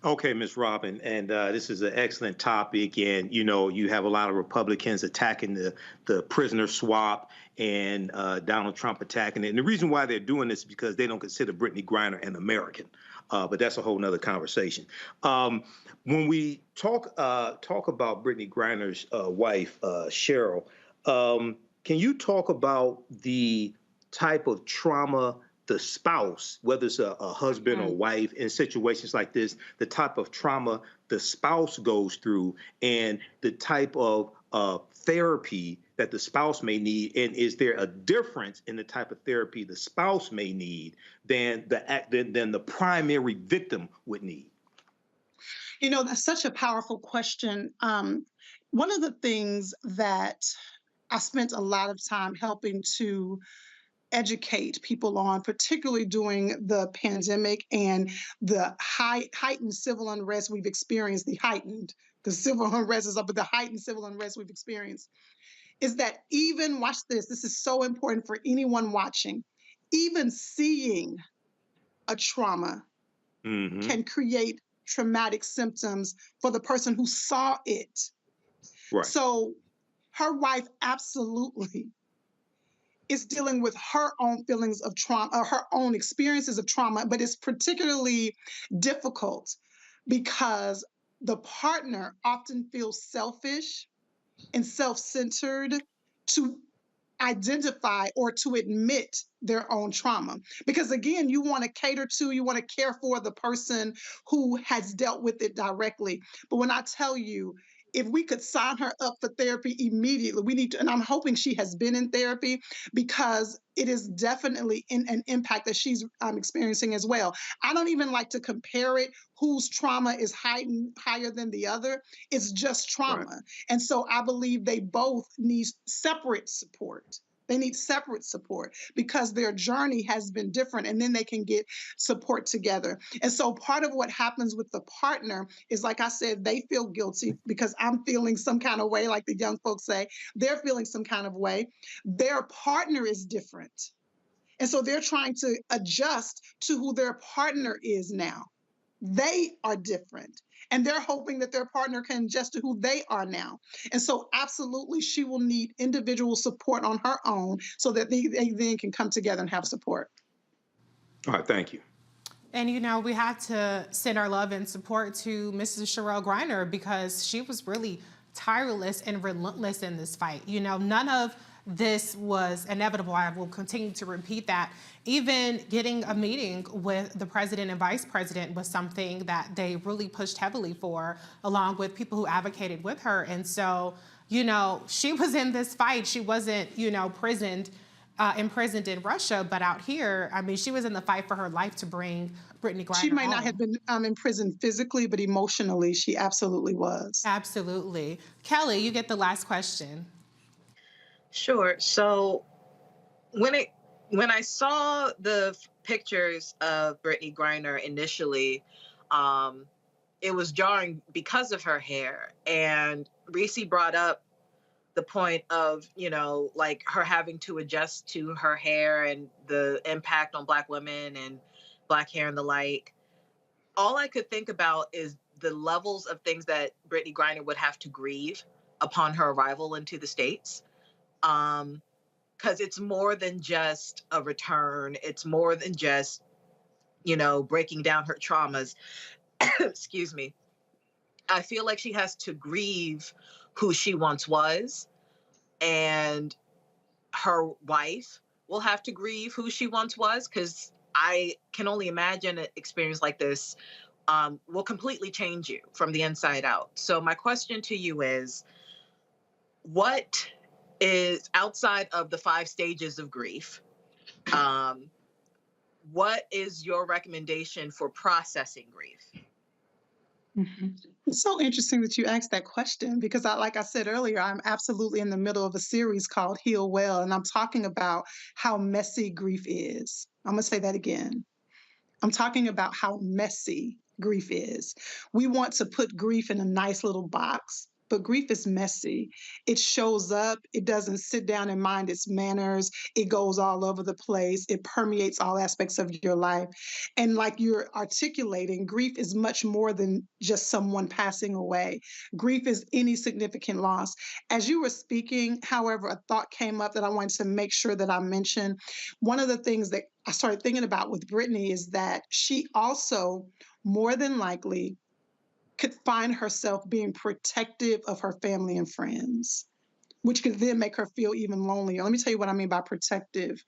Okay, Ms. Robin, and this is an excellent topic. And, you know, you have a lot of Republicans attacking the prisoner swap, and Donald Trump attacking it. And the reason why they're doing this is because they don't consider Brittney Griner an American. But that's a whole nother conversation. When we talk about Brittney Griner's wife, Cheryl, can you talk about the type of trauma the spouse, whether it's a husband or wife, in situations like this, the type of trauma the spouse goes through, and the type of therapy that the spouse may need? And is there a difference in the type of therapy the spouse may need than the primary victim would need? You know, that's such a powerful question. One of the things that I spent a lot of time helping to educate people on, particularly during the pandemic and the heightened civil unrest we've experienced, because civil unrest is up, but the heightened civil unrest we've experienced, is that even, watch this, this is so important for anyone watching, even seeing a trauma can create traumatic symptoms for the person who saw it. Right. So her wife absolutely is dealing with her own feelings of trauma, or her own experiences of trauma, but it's particularly difficult because the partner often feels selfish and self-centered to identify or to admit their own trauma. Because again, you want to cater to, you want to care for the person who has dealt with it directly. But when I tell you, if we could sign her up for therapy immediately, we need to, and I'm hoping she has been in therapy, because it is definitely an impact that she's experiencing as well. I don't even like to compare it, whose trauma is higher than the other. It's just trauma. Right. And so I believe they both need separate support. They need separate support because their journey has been different, and then they can get support together. And so part of what happens with the partner is, like I said, they feel guilty because I'm feeling some kind of way, like the young folks say, they're feeling some kind of way. Their partner is different. And so they're trying to adjust to who their partner is now. They are different. And they're hoping that their partner can adjust to who they are now. And so absolutely, she will need individual support on her own so that they then can come together and have support. All right, thank you. And, you know, we had to send our love and support to Mrs. Sherelle Griner because she was really tireless and relentless in this fight. You know, none of this was inevitable. I will continue to repeat that. Even getting a meeting with the president and vice president was something that they really pushed heavily for, along with people who advocated with her. And so, you know, she was in this fight. She wasn't, you know, imprisoned in Russia, but out here, I mean, she was in the fight for her life to bring Brittney Griner She might home. not have been in prison physically, but emotionally, she absolutely was. Absolutely. Kelly, you get the last question. Sure. So when I saw the pictures of Brittney Griner initially, it was jarring because of her hair. And Reese brought up the point of, you know, like her having to adjust to her hair and the impact on Black women and Black hair and the like. All I could think about is the levels of things that Brittney Griner would have to grieve upon her arrival into the States. Because it's more than just a return. It's more than just, you know, breaking down her traumas. Excuse me. I feel like she has to grieve who she once was, and her wife will have to grieve who she once was, because I can only imagine an experience like this will completely change you from the inside out. So my question to you is, what is, outside of the 5 stages of grief, what is your recommendation for processing grief? Mm-hmm. It's so interesting that you asked that question because, like I said earlier, I'm absolutely in the middle of a series called Heal Well, and I'm talking about how messy grief is. I'm going to say that again. I'm talking about how messy grief is. We want to put grief in a nice little box, but grief is messy. It shows up. It doesn't sit down and mind its manners. It goes all over the place. It permeates all aspects of your life. And like you're articulating, grief is much more than just someone passing away. Grief is any significant loss. As you were speaking, however, a thought came up that I wanted to make sure that I mentioned. One of the things that I started thinking about with Brittney is that she also, more than likely, could find herself being protective of her family and friends, which could then make her feel even lonelier. Let me tell you what I mean by protective.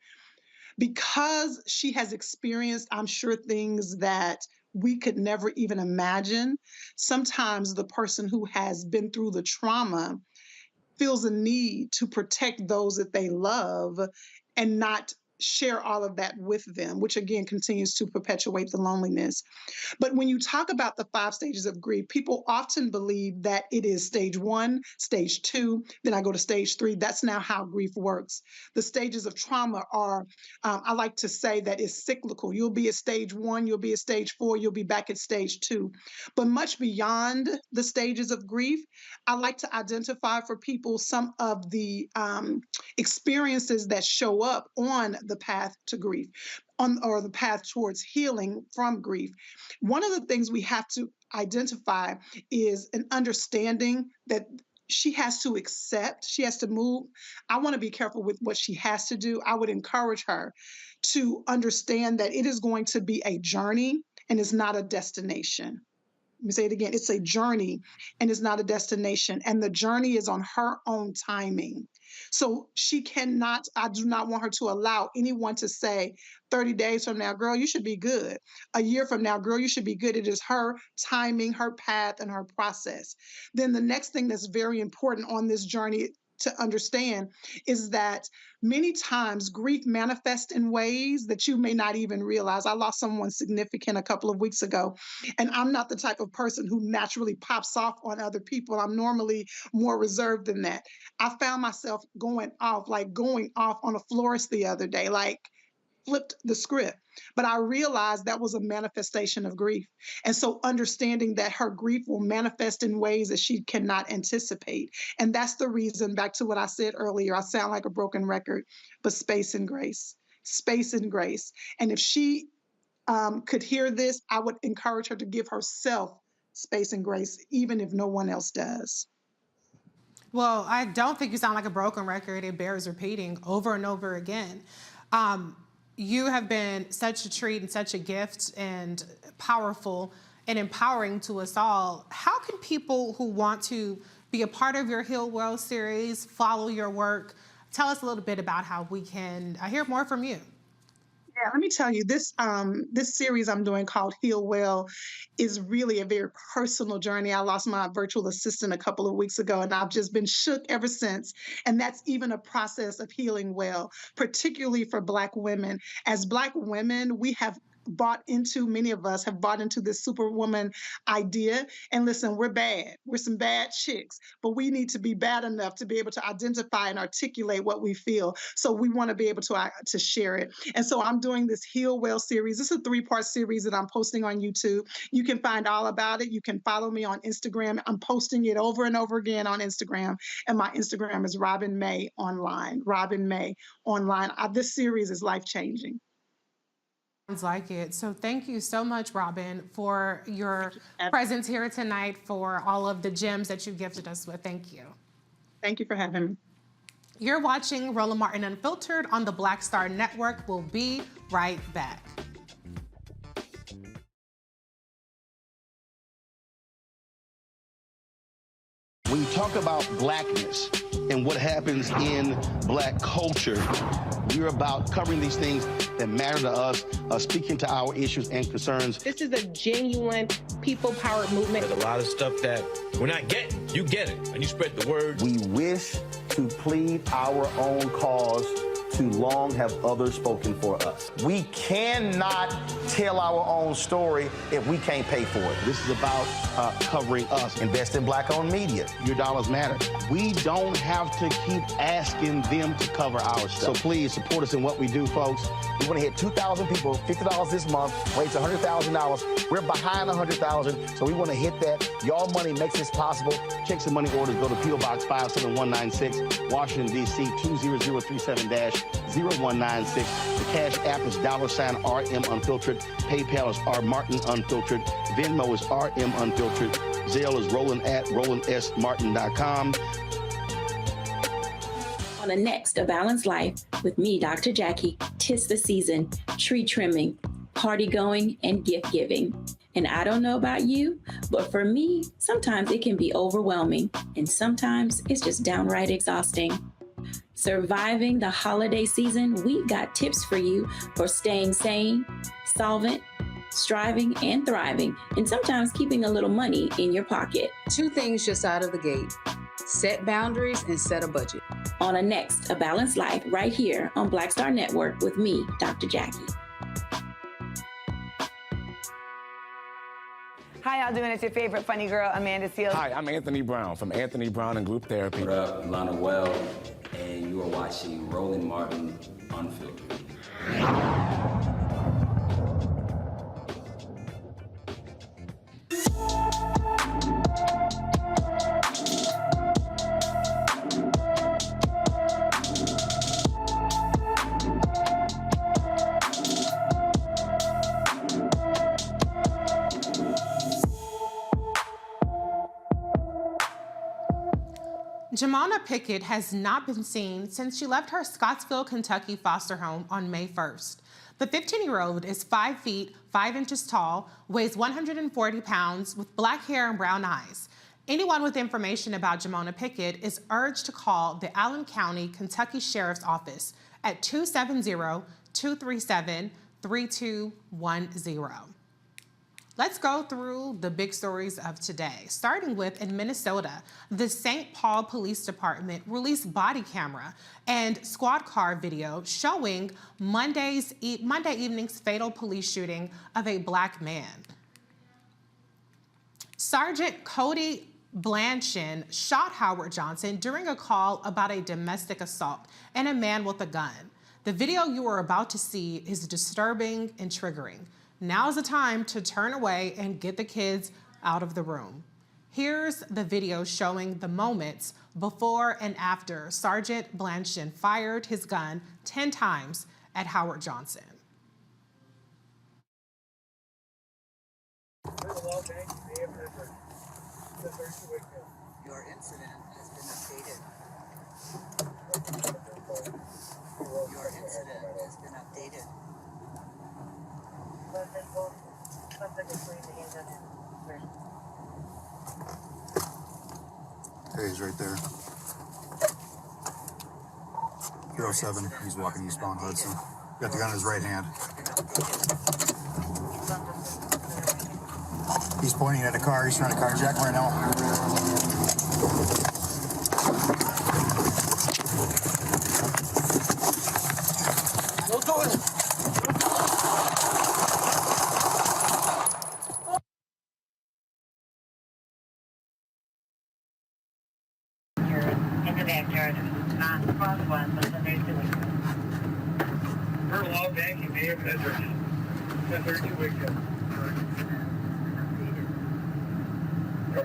Because she has experienced, I'm sure, things that we could never even imagine, sometimes the person who has been through the trauma feels a need to protect those that they love and not share all of that with them, which again continues to perpetuate the loneliness. But when you talk about the 5 stages of grief, people often believe that it is stage 1, stage 2, then I go to stage 3. That's now how grief works. The stages of trauma are, I like to say that it's cyclical. You'll be at stage 1, you'll be at stage 4, you'll be back at stage 2. But much beyond the stages of grief, I like to identify for people some of the experiences that show up on the the path to grief, or the path towards healing from grief. One of the things we have to identify is an understanding that she has to accept, she has to move. I want to be careful with what she has to do. I would encourage her to understand that it is going to be a journey and it's not a destination. Let me say it again. It's a journey and it's not a destination. And the journey is on her own timing. So she cannot, I do not want her to allow anyone to say 30 days from now, girl, you should be good. A year from now, girl, you should be good. It is her timing, her path, and her process. Then the next thing that's very important on this journey to understand is that many times grief manifests in ways that you may not even realize. I lost someone significant a couple of weeks ago, and I'm not the type of person who naturally pops off on other people. I'm normally more reserved than that. I found myself going off on a florist the other day, like flipped the script. But I realized that was a manifestation of grief. And so understanding that her grief will manifest in ways that she cannot anticipate. And that's the reason, back to what I said earlier, I sound like a broken record, but space and grace. Space and grace. And if she could hear this, I would encourage her to give herself space and grace, even if no one else does. Well, I don't think you sound like a broken record. It bears repeating over and over again. You have been such a treat and such a gift and powerful and empowering to us all. How can people who want to be a part of your Heal Well series, follow your work, tell us a little bit about how we can hear more from you? Yeah, let me tell you, this series I'm doing called Heal Well is really a very personal journey. I lost my virtual assistant a couple of weeks ago, and I've just been shook ever since. And that's even a process of healing well, particularly for Black women. As Black women, many of us have bought into this superwoman idea. And listen, we're bad. We're some bad chicks, but we need to be bad enough to be able to identify and articulate what we feel. So we want to be able to share it. And so I'm doing this Heal Well series. This is a 3-part series that I'm posting on YouTube. You can find all about it. You can follow me on Instagram. I'm posting it over and over again on Instagram. And my Instagram is Robin May Online. Robin May Online. This series is life-changing. Sounds like it. So thank you so much, Robin, for your presence here tonight, for all of the gems that you gifted us with. Thank you. Thank you for having me. You're watching Roland Martin Unfiltered on the Black Star Network. We'll be right back. When you talk about blackness and what happens in Black culture, we're about covering these things that matter to us, speaking to our issues and concerns. This is a genuine people-powered movement. There's a lot of stuff that we're not getting. You get it, and you spread the word. We wish to plead our own cause. Too long have others spoken for us. We cannot tell our own story if we can't pay for it. This is about covering us. Invest in Black-owned media. Your dollars matter. We don't have to keep asking them to cover our stuff. So please support us in what we do, folks. We want to hit 2,000 people, $50 this month, raise $100,000. We're behind 100,000, so we want to hit that. Y'all money makes this possible. Checks and money orders go to P.O. Box 57196, Washington, D.C. 20037-0196. The Cash App is $RM Unfiltered. PayPal is R Martin Unfiltered. Venmo is RM Unfiltered. Zelle is RolandSMartin.com. On the next A Balanced Life with me, Dr. Jackie, 'tis the season, tree trimming, party going, and gift giving. And I don't know about you, but for me, sometimes it can be overwhelming, and sometimes it's just downright exhausting. Surviving the holiday season, we've got tips for you for staying sane, solvent, striving, and thriving, and sometimes keeping a little money in your pocket. 2 things just out of the gate: set boundaries and set a budget. On a next A Balanced Life right here on Black Star Network with me, Dr. Jackie. Hi, y'all doing? It's your favorite funny girl, Amanda Seals. Hi, I'm Anthony Brown from Anthony Brown and Group Therapy. What up, Lana Well, and you are watching Roland Martin Unfiltered. Jamona Pickett has not been seen since she left her Scottsville, Kentucky foster home on May 1st. The 15-year-old is 5 feet, 5 inches tall, weighs 140 pounds, with black hair and brown eyes. Anyone with information about Jamona Pickett is urged to call the Allen County, Kentucky Sheriff's Office at 270-237-3210. Let's go through the big stories of today, starting with in Minnesota. The St. Paul Police Department released body camera and squad car video showing Monday evening's fatal police shooting of a black man. Sergeant Cody Blanchin shot Howard Johnson during a call about a domestic assault and a man with a gun. The video you are about to see is disturbing and triggering. Now's the time to turn away and get the kids out of the room. Here's the video showing the moments before and after Sergeant Blanchin fired his gun 10 times at Howard Johnson. Your incident has been updated. Your incident has been updated. Hey, he's right there. 07, he's walking eastbound Hudson. Got the gun in his right hand. He's pointing at a car. He's trying to carjack right now. Don't do it.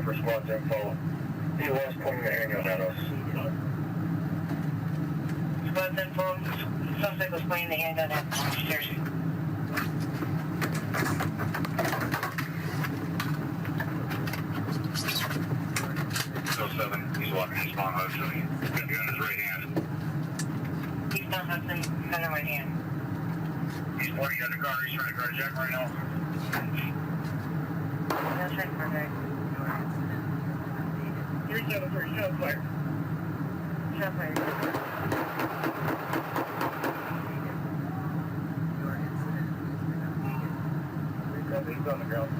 Response info. He was pointing the handgun at us. Response info. The suspect was pointing the handgun at us. Seriously. 07, he's walking eastbound Hudson. He's got the gun in his right hand. Eastbound Hudson, gun in right hand. He's pointing at the car. He's trying to carjack right now. That's right, perfect. 373, shot fire. Shot fire. He's on the ground.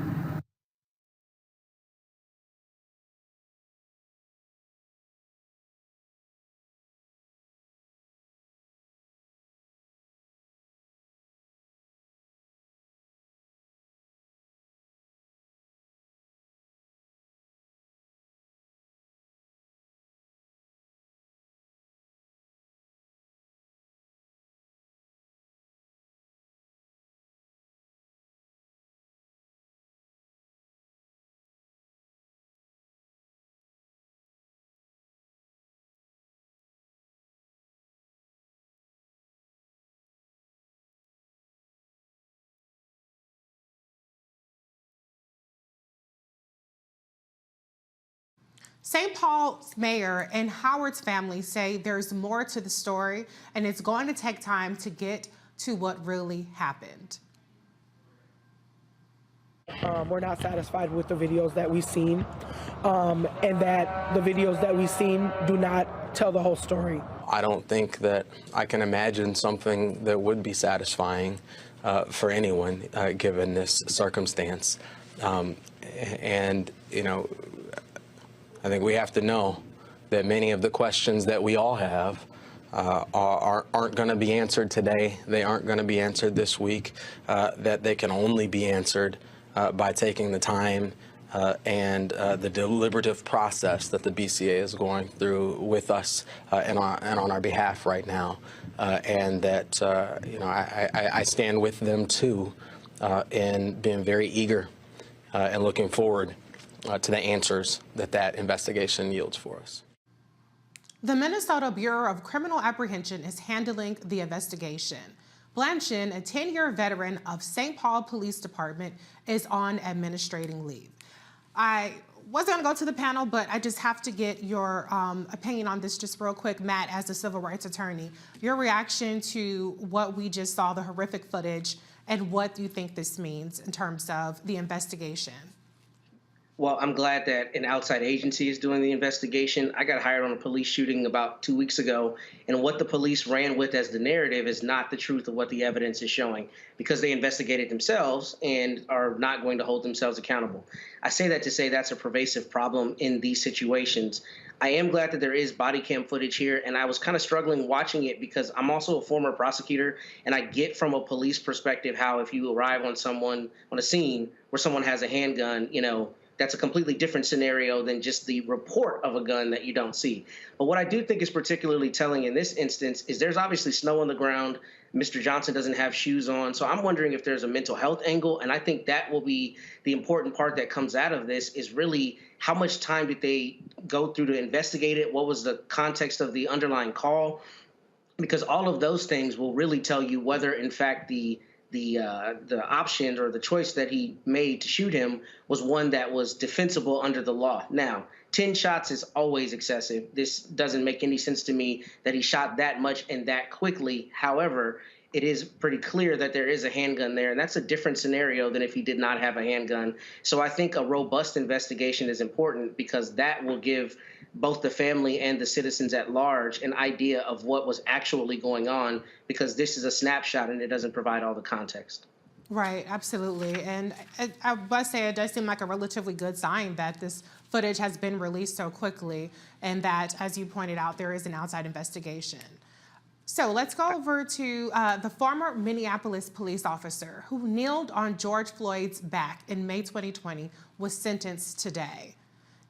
St. Paul's mayor and Howard's family say there's more to the story, and it's going to take time to get to what really happened. We're not satisfied with the videos that we've seen, and that the videos that we've seen do not tell the whole story. I don't think that I can imagine something that would be satisfying for anyone given this circumstance. And, you know, I think we have to know that many of the questions that we all have aren't going to be answered today. They aren't going to be answered this week, that they can only be answered by taking the time and the deliberative process that the BCA is going through with us and on our behalf right now. And that, you know, I stand with them, too, in being very eager and looking forward to the answers that investigation yields for us. The Minnesota Bureau of Criminal Apprehension is handling the investigation. Blanchin, a 10-year veteran of St. Paul Police Department, is on administrating leave. I wasn't going to go to the panel, but I just have to get your opinion on this just real quick. Matt, as a civil rights attorney, your reaction to what we just saw, the horrific footage, and what you think this means in terms of the investigation. Well, I'm glad that an outside agency is doing the investigation. I got hired on a police shooting about 2 weeks ago, and what the police ran with as the narrative is not the truth of what the evidence is showing, because they investigated themselves and are not going to hold themselves accountable. I say that to say that's a pervasive problem in these situations. I am glad that there is body cam footage here, and I was kind of struggling watching it because I'm also a former prosecutor, and I get from a police perspective how if you arrive on someone on a scene where someone has a handgun, you know, that's a completely different scenario than just the report of a gun that you don't see. But what I do think is particularly telling in this instance is there's obviously snow on the ground. Mr. Johnson doesn't have shoes on. So I'm wondering if there's a mental health angle. And I think that will be the important part that comes out of this is really how much time did they go through to investigate it? What was the context of the underlying call? Because all of those things will really tell you whether, in fact, the option or the choice that he made to shoot him was one that was defensible under the law. Now, 10 shots is always excessive. This doesn't make any sense to me that he shot that much and that quickly. However, it is pretty clear that there is a handgun there, and that's a different scenario than if he did not have a handgun. So I think a robust investigation is important because that will give both the family and the citizens at large an idea of what was actually going on, because this is a snapshot and it doesn't provide all the context. Right, absolutely. And I must say it does seem like a relatively good sign that this footage has been released so quickly and that, as you pointed out, there is an outside investigation. So let's go over to the former Minneapolis police officer who kneeled on George Floyd's back in May 2020 was sentenced today.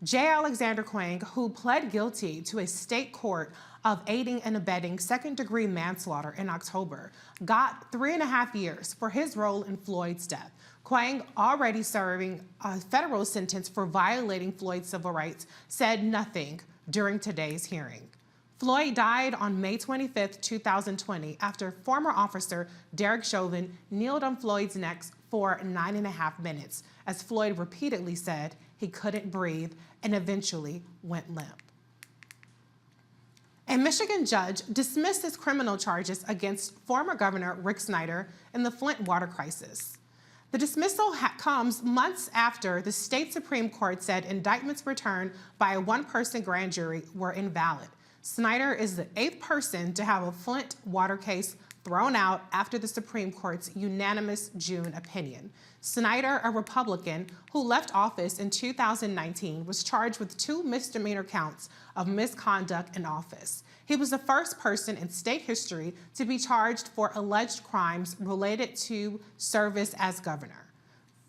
J. Alexander Kueng, who pled guilty to a state court of aiding and abetting second-degree manslaughter in October, got 3.5 years for his role in Floyd's death. Kueng, already serving a federal sentence for violating Floyd's civil rights, said nothing during today's hearing. Floyd died on May 25, 2020, after former officer Derek Chauvin kneeled on Floyd's neck for 9.5 minutes, as Floyd repeatedly said he couldn't breathe and eventually went limp. A Michigan judge dismissed his criminal charges against former Governor Rick Snyder in the Flint water crisis. The dismissal comes months after the state Supreme Court said indictments returned by a one-person grand jury were invalid. Snyder is the 8th person to have a Flint water case thrown out after the Supreme Court's unanimous June opinion. Snyder, a Republican who left office in 2019, was charged with 2 misdemeanor counts of misconduct in office. He was the first person in state history to be charged for alleged crimes related to service as governor.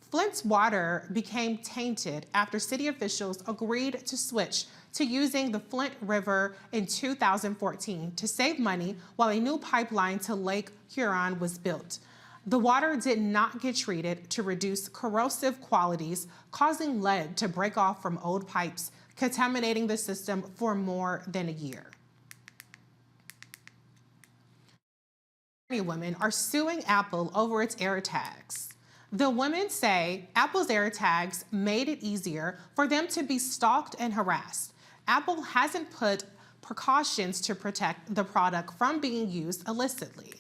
Flint's water became tainted after city officials agreed to switch to using the Flint River in 2014 to save money while a new pipeline to Lake Huron was built. The water did not get treated to reduce corrosive qualities, causing lead to break off from old pipes, contaminating the system for more than a year. Many women are suing Apple over its AirTags. The women say Apple's AirTags made it easier for them to be stalked and harassed. Apple hasn't put precautions to protect the product from being used illicitly.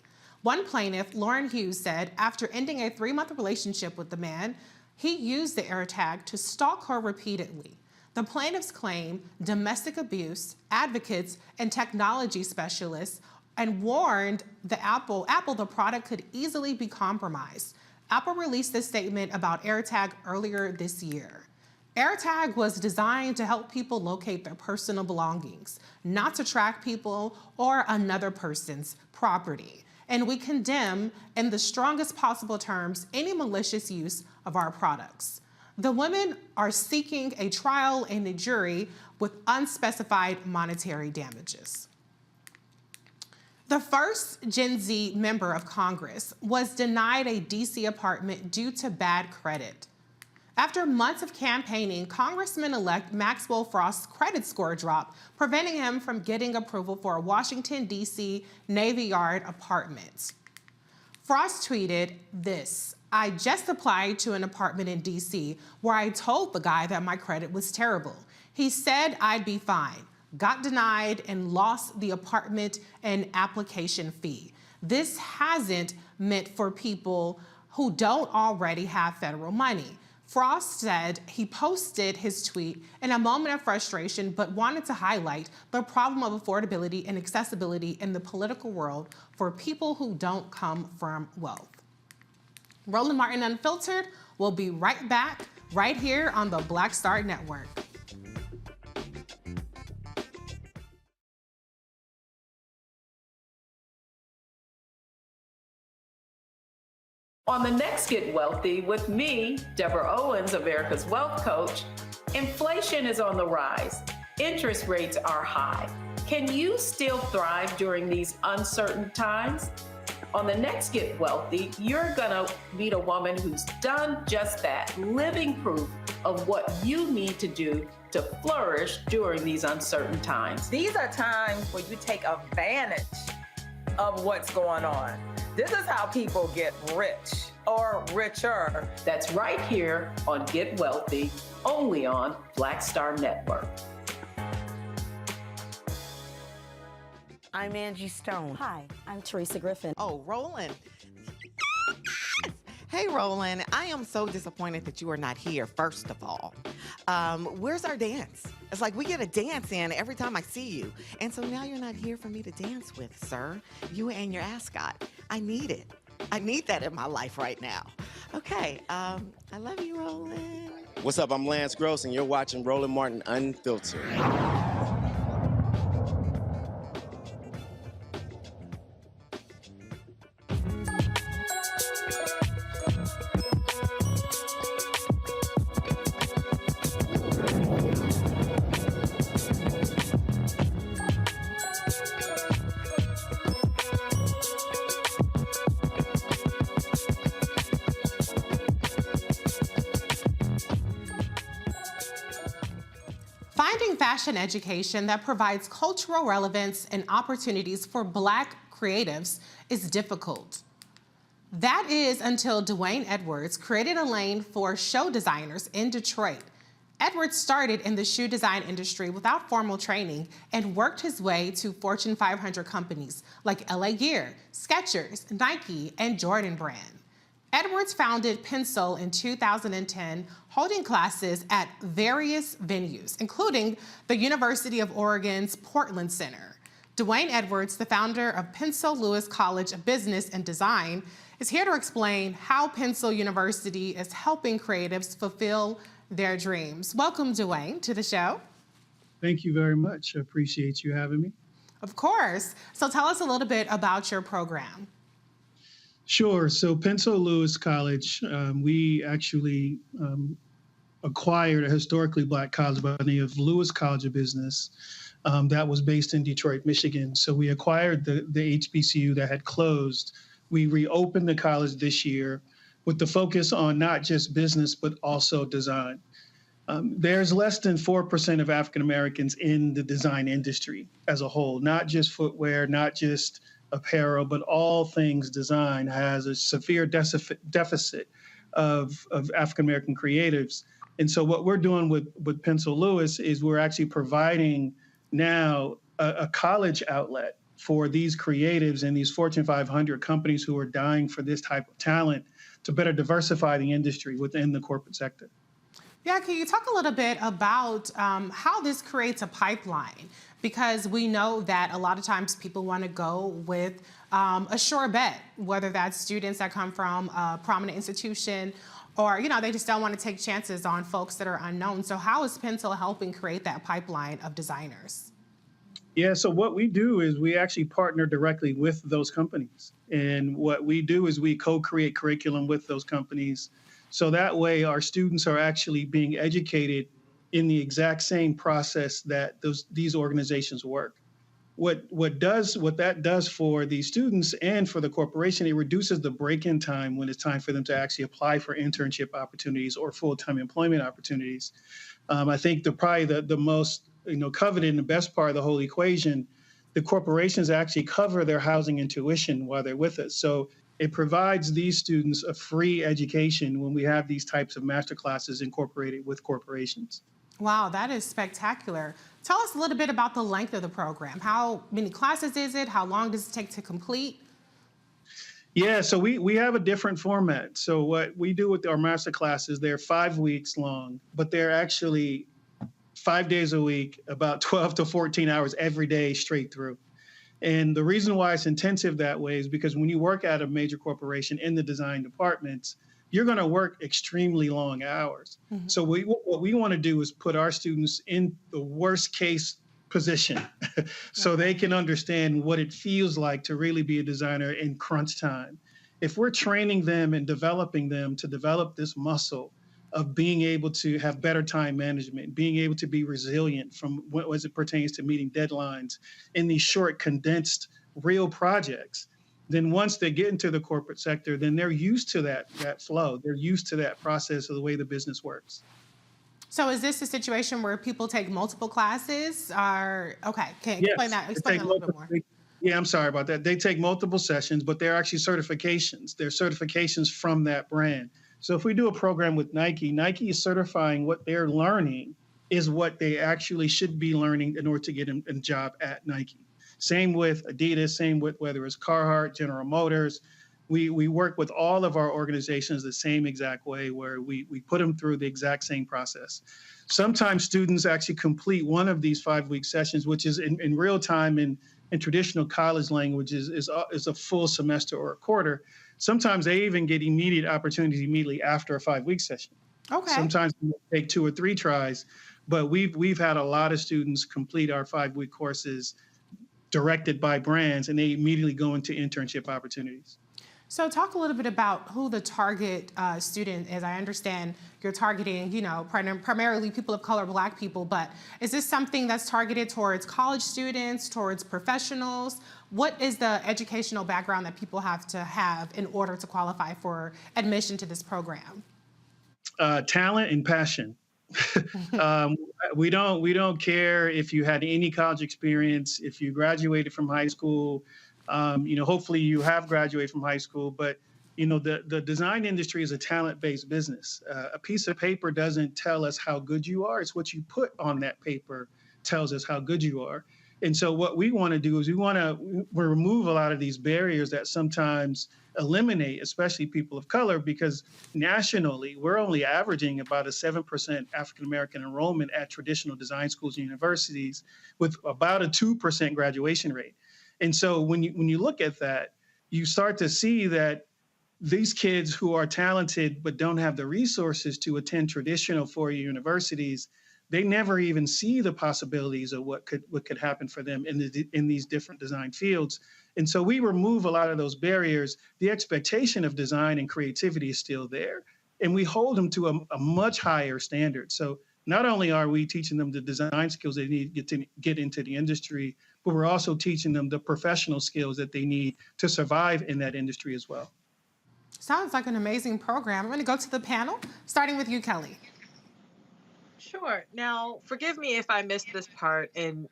One plaintiff, Lauren Hughes, said after ending a 3-month relationship with the man, he used the AirTag to stalk her repeatedly. The plaintiffs claim domestic abuse, advocates, and technology specialists and warned Apple the product could easily be compromised. Apple released a statement about AirTag earlier this year. AirTag was designed to help people locate their personal belongings, not to track people or another person's property. And we condemn, in the strongest possible terms, any malicious use of our products. The women are seeking a trial in a jury with unspecified monetary damages. The first Gen Z member of Congress was denied a DC apartment due to bad credit. After months of campaigning, Congressman-elect Maxwell Frost's credit score dropped, preventing him from getting approval for a Washington, D.C. Navy Yard apartment. Frost tweeted this: I just applied to an apartment in DC where I told the guy that my credit was terrible. He said I'd be fine, got denied, and lost the apartment and application fee. This hasn't meant for people who don't already have federal money. Frost said he posted his tweet in a moment of frustration, but wanted to highlight the problem of affordability and accessibility in the political world for people who don't come from wealth. Roland Martin Unfiltered will be right back right here on the Black Star Network. On the next Get Wealthy with me, Deborah Owens, America's Wealth Coach, inflation is on the rise. Interest rates are high. Can you still thrive during these uncertain times? On the next Get Wealthy, you're gonna meet a woman who's done just that, living proof of what you need to do to flourish during these uncertain times. These are times where you take advantage of what's going on. This is how people get rich or richer. That's right here on Get Wealthy, only on Black Star Network. I'm Angie Stone. Hi, I'm Teresa Griffin. Oh, Roland. Hey, Roland, I am so disappointed that you are not here, first of all. Where's our dance? It's like we get a dance in every time I see you. And so now you're not here for me to dance with, sir. You and your ascot. I need it. I need that in my life right now. Okay, I love you, Roland. What's up? I'm Lance Gross, and you're watching Roland Martin Unfiltered. Finding fashion education that provides cultural relevance and opportunities for Black creatives is difficult. That is until Dwayne Edwards created a lane for show designers in Detroit. Edwards started in the shoe design industry without formal training and worked his way to Fortune 500 companies like LA Gear, Skechers, Nike, and Jordan Brand. Edwards founded Pencil in 2010, holding classes at various venues, including the University of Oregon's Portland Center. Dwayne Edwards, the founder of Pencil Lewis College of Business and Design, is here to explain how Pencil University is helping creatives fulfill their dreams. Welcome, Dwayne, to the show. Thank you very much. I appreciate you having me. Of course. So tell us a little bit about your program. Sure. So Pencil Lewis College, we actually acquired a historically Black college by the name of Lewis College of Business that was based in Detroit, Michigan. So we acquired the HBCU that had closed. We reopened the college this year with the focus on not just business, but also design. There's less than 4% of African Americans in the design industry as a whole, not just footwear, not just apparel, but all things design has a severe deficit of African American creatives. And so what we're doing with Pencil Lewis is we're actually providing now a college outlet for these creatives and these Fortune 500 companies who are dying for this type of talent to better diversify the industry within the corporate sector. Yeah, can you talk a little bit about how this creates a pipeline? Because we know that a lot of times people want to go with a sure bet, whether that's students that come from a prominent institution or, you know, they just don't want to take chances on folks that are unknown. So how is Pencil helping create that pipeline of designers? Yeah, so what we do is we actually partner directly with those companies. And what we do is we co-create curriculum with those companies. So that way our students are actually being educated in the exact same process that these organizations work. What that does for the students and for the corporation, it reduces the break-in time when it's time for them to actually apply for internship opportunities or full-time employment opportunities. I think probably the most coveted and the best part of the whole equation the corporations actually cover their housing and tuition while they're with us. So it provides these students a free education when we have these types of master classes incorporated with corporations. Wow, that is spectacular. Tell us a little bit about the length of the program. How many classes is it? How long does it take to complete? Yeah, so we have a different format. So what we do with our master classes, they're 5 weeks long, but they're actually 5 days a week, about 12 to 14 hours every day straight through. And the reason why it's intensive that way is because when you work at a major corporation in the design departments, you're going to work extremely long hours. Mm-hmm. So what we want to do is put our students in the worst case position so they can understand what it feels like to really be a designer in crunch time. If we're training them and developing them to develop this muscle of being able to have better time management, being able to be resilient from as it pertains to meeting deadlines in these short, condensed, real projects, then once they get into the corporate sector, then they're used to that flow. They're used to that process of the way the business works. So is this a situation where people take multiple classes? Or okay, can you explain that a little bit more? Yeah, I'm sorry about that. They take multiple sessions, but they're actually certifications. They're certifications from that brand. So if we do a program with Nike, Nike is certifying what they're learning is what they actually should be learning in order to get a job at Nike. Same with Adidas, same with whether it's Carhartt, General Motors. We work with all of our organizations the same exact way where we put them through the exact same process. Sometimes students actually complete one of these 5-week sessions, which is in real time in traditional college language is a full semester or a quarter. Sometimes they even get immediate opportunities immediately after a 5-week session. Okay. Sometimes we take 2 or 3 tries, but we've had a lot of students complete our 5-week courses directed by brands, and they immediately go into internship opportunities. So talk a little bit about who the target student is. I understand you're targeting, primarily people of color, Black people, but is this something that's targeted towards college students, towards professionals? What is the educational background that people have to have in order to qualify for admission to this program? Talent and passion. We don't care if you had any college experience, if you graduated from high school. Hopefully you have graduated from high school, but the design industry is a talent-based business. A piece of paper doesn't tell us how good you are. It's what you put on that paper tells us how good you are. And so what we want to do is we want to remove a lot of these barriers that sometimes eliminate, especially people of color, because nationally, we're only averaging about a 7% African-American enrollment at traditional design schools and universities with about a 2% graduation rate. And so when you look at that, you start to see that these kids who are talented but don't have the resources to attend traditional four-year universities, they never even see the possibilities of what could happen for them in these different design fields. And so we remove a lot of those barriers. The expectation of design and creativity is still there, and we hold them to a much higher standard. So not only are we teaching them the design skills they need to get into the industry, but we're also teaching them the professional skills that they need to survive in that industry as well. Sounds like an amazing program. I'm going to go to the panel, starting with you, Kelly. Sure. Now, forgive me if I missed this part in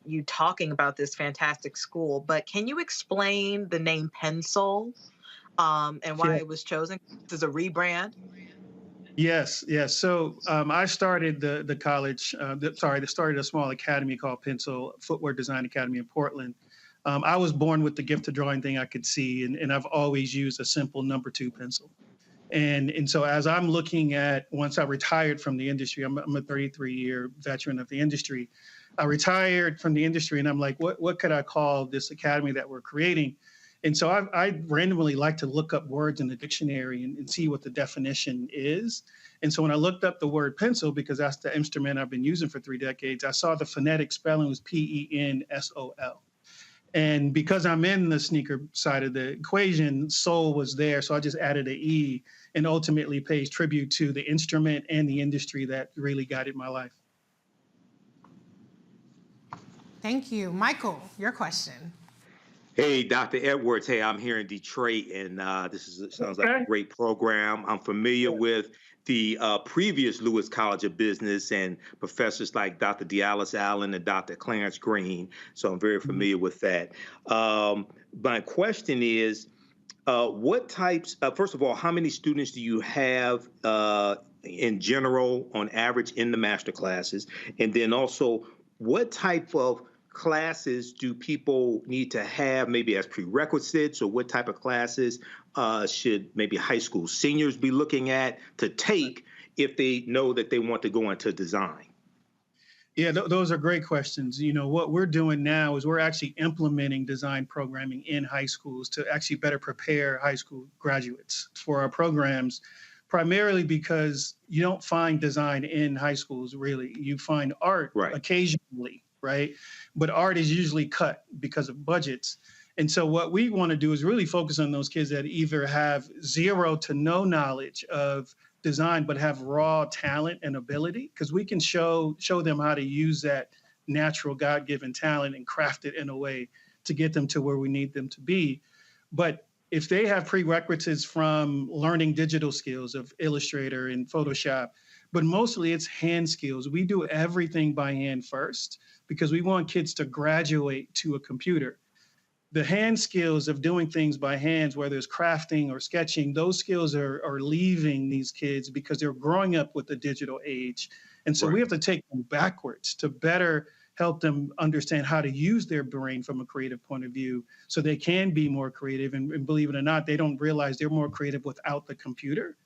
you talking about this fantastic school, but can you explain the name Pencil and why it was chosen? This is a rebrand. Yes. So I started the college, started a small academy called Pencil Footwear Design Academy in Portland. I was born with the gift of drawing thing I could see, and I've always used a simple number 2 pencil. And so as I'm looking at, once I retired from the industry, I'm a 33-year veteran of the industry. I retired from the industry, and I'm like, what could I call this academy that we're creating? And so I randomly like to look up words in the dictionary and see what the definition is. And so when I looked up the word pencil, because that's the instrument I've been using for 3 decades, I saw the phonetic spelling was P-E-N-S-O-L. And because I'm in the sneaker side of the equation, soul was there. So I just added an E and ultimately pays tribute to the instrument and the industry that really guided my life. Thank you. Michael, your question. Hey, Dr. Edwards. Hey, I'm here in Detroit, and sounds like a great program. I'm familiar with the previous Lewis College of Business and professors like Dr. Dallas Allen and Dr. Clarence Green, so I'm very familiar with that. My question is, what types, first of all, how many students do you have in general on average in the master classes? And then also, what type of classes do people need to have maybe as prerequisites, or what type of classes should maybe high school seniors be looking at to take if they know that they want to go into design? Yeah, those are great questions. You know, what we're doing now is we're actually implementing design programming in high schools to actually better prepare high school graduates for our programs, primarily because you don't find design in high schools, really. You find art occasionally, right? But art is usually cut because of budgets. And so what we want to do is really focus on those kids that either have zero to no knowledge of design, but have raw talent and ability, because we can show them how to use that natural God-given talent and craft it in a way to get them to where we need them to be. But if they have prerequisites from learning digital skills of Illustrator and Photoshop, but mostly it's hand skills. We do everything by hand first because we want kids to graduate to a computer. The hand skills of doing things by hands, whether it's crafting or sketching, those skills are leaving these kids because they're growing up with the digital age. And so we have to take them backwards to better help them understand how to use their brain from a creative point of view so they can be more creative. And believe it or not, they don't realize they're more creative without the computer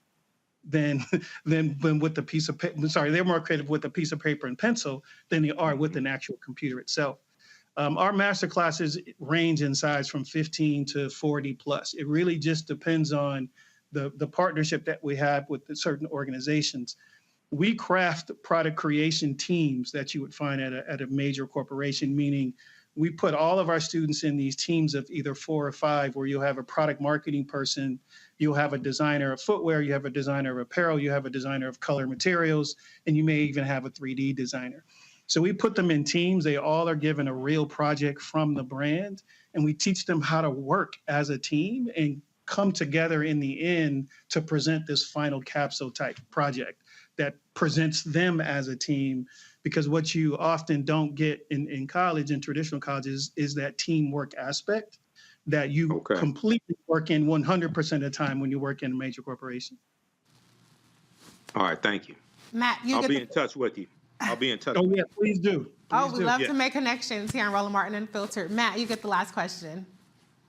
than with the piece of paper. Sorry, they're more creative with a piece of paper and pencil than they are with an actual computer itself. Our master classes range in size from 15 to 40 plus. It really just depends on the partnership that we have with certain organizations. We craft product creation teams that you would find at a major corporation, meaning we put all of our students in these teams of either 4 or 5, where you'll have a product marketing person, you'll have a designer of footwear, you have a designer of apparel, you have a designer of color materials, and you may even have a 3D designer. So we put them in teams. They all are given a real project from the brand, and we teach them how to work as a team and come together in the end to present this final capsule type project that presents them as a team. Because what you often don't get in college, in traditional colleges, is that teamwork aspect that you completely work in 100% of the time when you work in a major corporation. All right, thank you. Matt, I'll be in touch with you. I'll be in touch. Oh, yeah, please do. We love to make connections here on Roland Martin Unfiltered. Matt, you get the last question.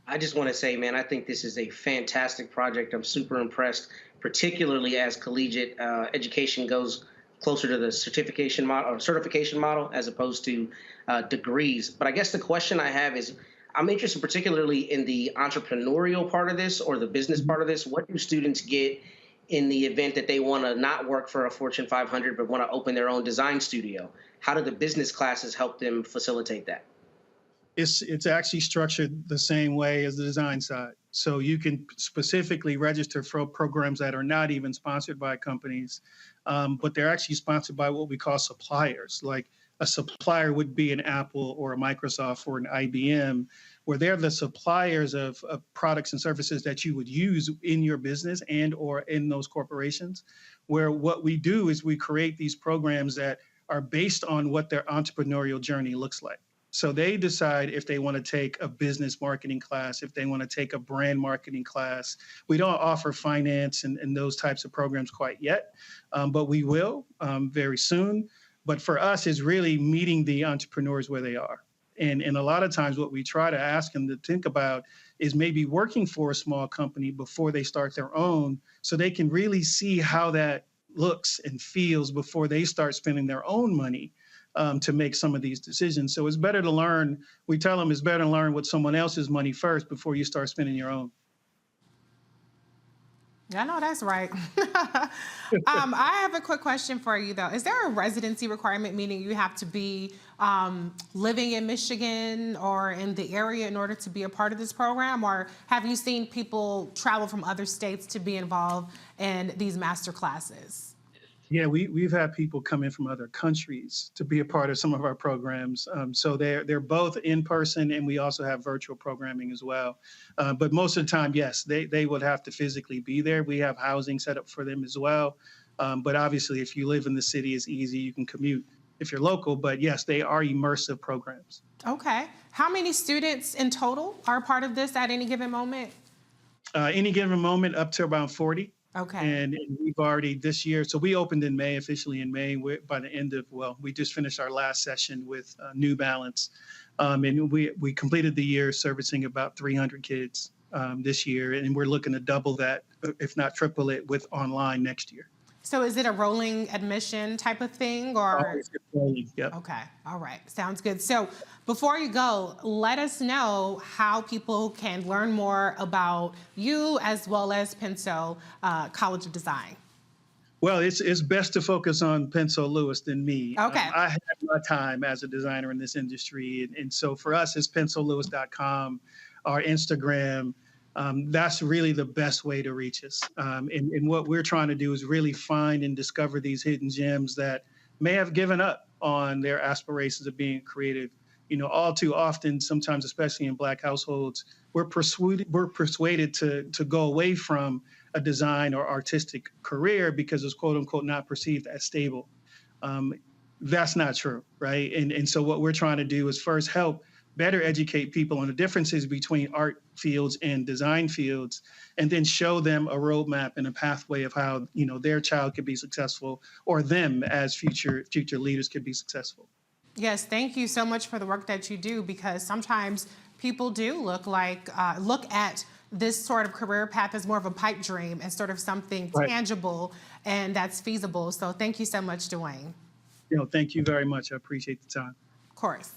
I just want to say, man, I think this is a fantastic project. I'm super impressed, particularly as collegiate education goes closer to the certification model as opposed to degrees. But I guess the question I have is, I'm interested particularly in the entrepreneurial part of this or the business part of this. What do students get in the event that they want to not work for a Fortune 500 but want to open their own design studio? How do the business classes help them facilitate that? It's actually structured the same way as the design side. So you can specifically register for programs that are not even sponsored by companies, but they're actually sponsored by what we call suppliers. Like a supplier would be an Apple or a Microsoft or an IBM, where they're the suppliers of products and services that you would use in your business and or in those corporations, where what we do is we create these programs that are based on what their entrepreneurial journey looks like. So they decide if they want to take a business marketing class, if they want to take a brand marketing class. We don't offer finance and those types of programs quite yet, but we will very soon. But for us, it's really meeting the entrepreneurs where they are. And a lot of times what we try to ask them to think about is maybe working for a small company before they start their own, so they can really see how that looks and feels before they start spending their own money to make some of these decisions. So it's better to learn, we tell them it's better to learn with someone else's money first before you start spending your own. I know that's right. I have a quick question for you, though. Is there a residency requirement, meaning you have to be living in Michigan or in the area in order to be a part of this program? Or have you seen people travel from other states to be involved in these master classes? Yeah, we've had people come in from other countries to be a part of some of our programs. So they're both in person, and we also have virtual programming as well. But most of the time, yes, they would have to physically be there. We have housing set up for them as well. But obviously, if you live in the city, it's easy. You can commute if you're local. But yes, they are immersive programs. Okay. How many students in total are part of this at any given moment? Any given moment, up to around 40. Okay. And we've already this year, so we opened in May, officially in May. By the end of, we just finished our last session with New Balance. And we completed the year servicing about 300 kids this year. And we're looking to double that, if not triple it, with online next year. So is it a rolling admission type of thing, or? Yep. Okay, all right, sounds good. So before you go, let us know how people can learn more about you as well as Penso College of Design. Well, it's best to focus on Penso Lewis than me. Okay. I had my time as a designer in this industry. And so for us, it's pensolewis.com, our Instagram. That's really the best way to reach us. And what we're trying to do is really find and discover these hidden gems that may have given up on their aspirations of being creative. You know, all too often, sometimes, especially in Black households, we're persuaded to go away from a design or artistic career because it's quote unquote not perceived as stable. That's not true, right? And so what we're trying to do is first help better educate people on the differences between art fields and design fields, and then show them a roadmap and a pathway of how, you know, their child could be successful, or them as future leaders could be successful. Yes, thank you so much for the work that you do, because sometimes people do look at this sort of career path as more of a pipe dream and sort of something tangible and that's feasible. So thank you so much, Dwayne. You know, thank you very much. I appreciate the time. Of course.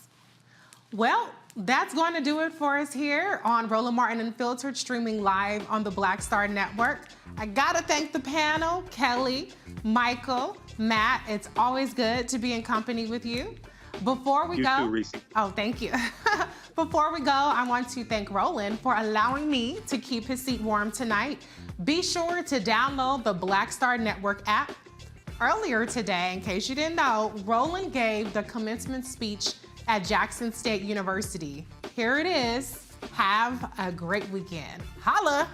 Well, that's going to do it for us here on Roland Martin Unfiltered, streaming live on the Black Star Network. I got to thank the panel, Kelly, Michael, Matt. It's always good to be in company with you. Before we go, too, Reese. Oh, thank you. Before we go, I want to thank Roland for allowing me to keep his seat warm tonight. Be sure to download the Black Star Network app. Earlier today, in case you didn't know, Roland gave the commencement speech at Jackson State University. Here it is. Have a great weekend. Holla.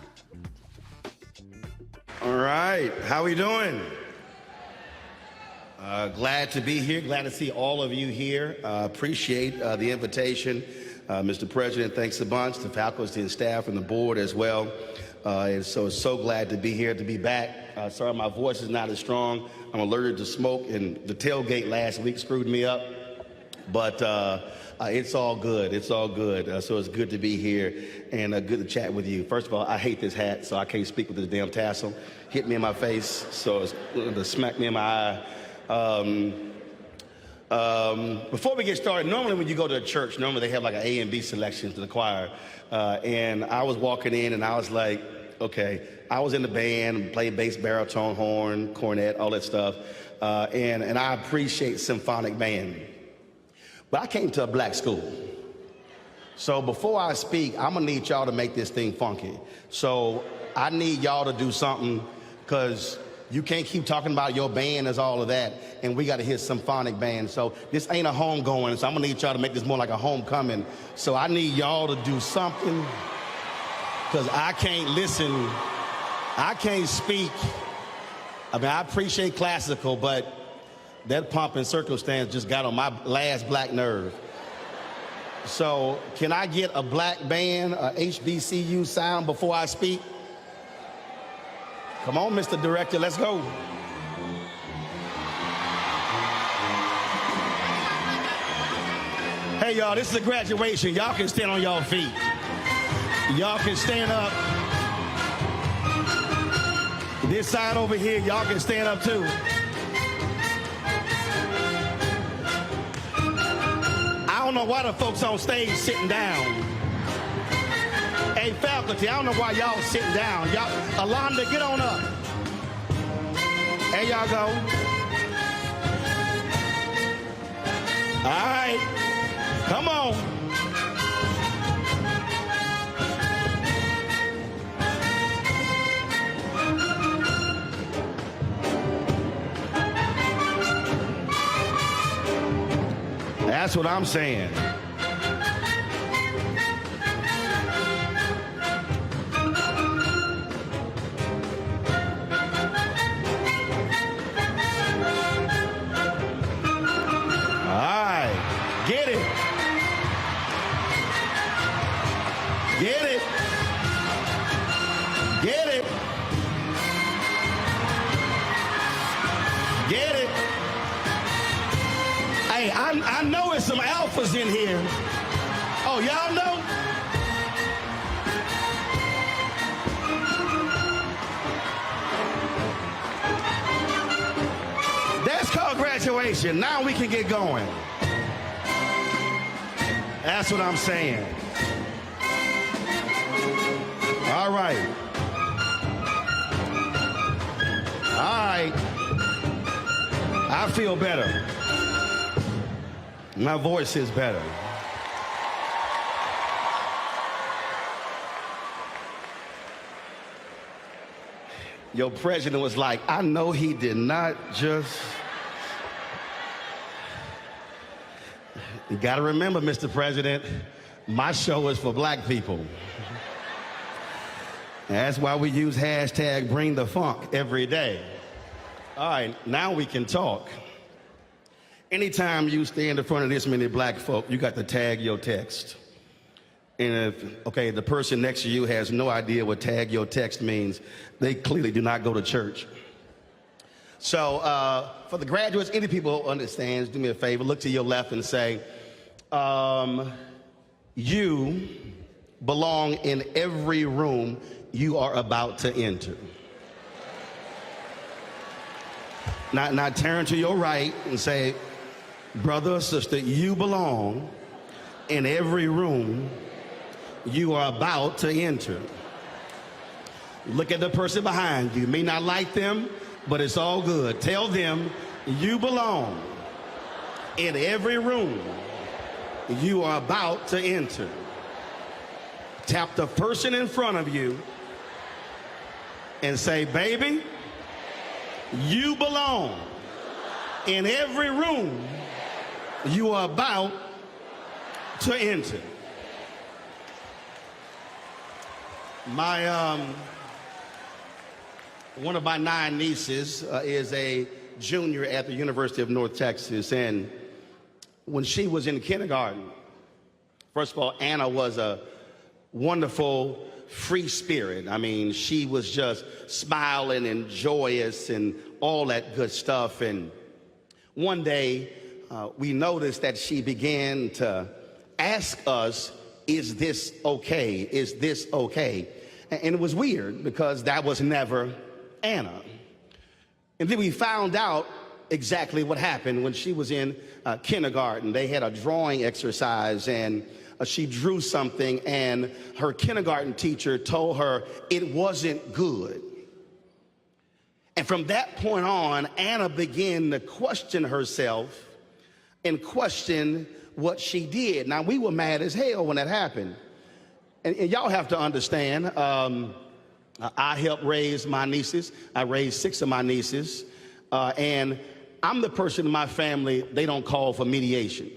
All right, how we doing? Glad to be here. Glad to see all of you here. Appreciate the invitation. Mr. President, thanks a bunch. The faculty and staff and the board as well. And so glad to be here, to be back. Sorry, my voice is not as strong. I'm allergic to smoke, and the tailgate last week screwed me up. But it's all good. It's all good. So it's good to be here and good to chat with you. First of all, I hate this hat, so I can't speak with this damn tassel. Hit me in my face, so it's to smack me in my eye. Before we get started, normally when you go to a church, normally they have like an A and B selection to the choir. And I was walking in and I was like, okay, I was in the band, played bass, baritone, horn, cornet, all that stuff. And I appreciate symphonic band. But I came to a black school. So before I speak, I'm gonna need y'all to make this thing funky. So I need y'all to do something, because you can't keep talking about your band as all of that, and we gotta hear symphonic band. So this ain't a homegoing, so I'm gonna need y'all to make this more like a homecoming. So I need y'all to do something, because I can't listen, I can't speak. I mean, I appreciate classical, but that pomp and circumstance just got on my last black nerve. So can I get a black band, a HBCU sound before I speak? Come on, Mr. Director, let's go. Hey, y'all, this is a graduation. Y'all can stand on y'all feet. Y'all can stand up. This side over here, y'all can stand up too. I don't know why the folks on stage sitting down. Hey, faculty, I don't know why y'all sitting down. Y'all, Alonda, get on up. There y'all go. All right, come on. That's what I'm saying. I know there's some alphas in here. Oh, y'all know? That's called graduation. Now we can get going. That's what I'm saying. All right. All right. I feel better. My voice is better. Your president was like, I know he did not just... You gotta remember, Mr. President, my show is for black people. That's why we use hashtag Bring the Funk every day. All right, now we can talk. Anytime you stand in front of this many black folk, you got to tag your text. And if, okay, the person next to you has no idea what tag your text means, they clearly do not go to church. So for the graduates, any people who understands, do me a favor, look to your left and say, you belong in every room you are about to enter. Now turn to your right and say, brother or sister, you belong in every room you are about to enter. Look at the person behind you. You may not like them, but it's all good. Tell them you belong in every room you are about to enter. Tap the person in front of you and say, baby, you belong in every room you are about to enter. One of my 9 nieces is a junior at the University of North Texas, and when she was in kindergarten, first of all, Anna was a wonderful, free spirit. I mean, she was just smiling and joyous and all that good stuff. And one day, we noticed that she began to ask us, is this okay? Is this okay? And it was weird because that was never Anna. And then we found out exactly what happened when she was in kindergarten. They had a drawing exercise, and she drew something, and her kindergarten teacher told her it wasn't good. And from that point on, Anna began to question herself and question what she did. Now, we were mad as hell when that happened. And y'all have to understand, I helped raise my nieces. I raised 6 of my nieces. And I'm the person in my family, they don't call for mediation.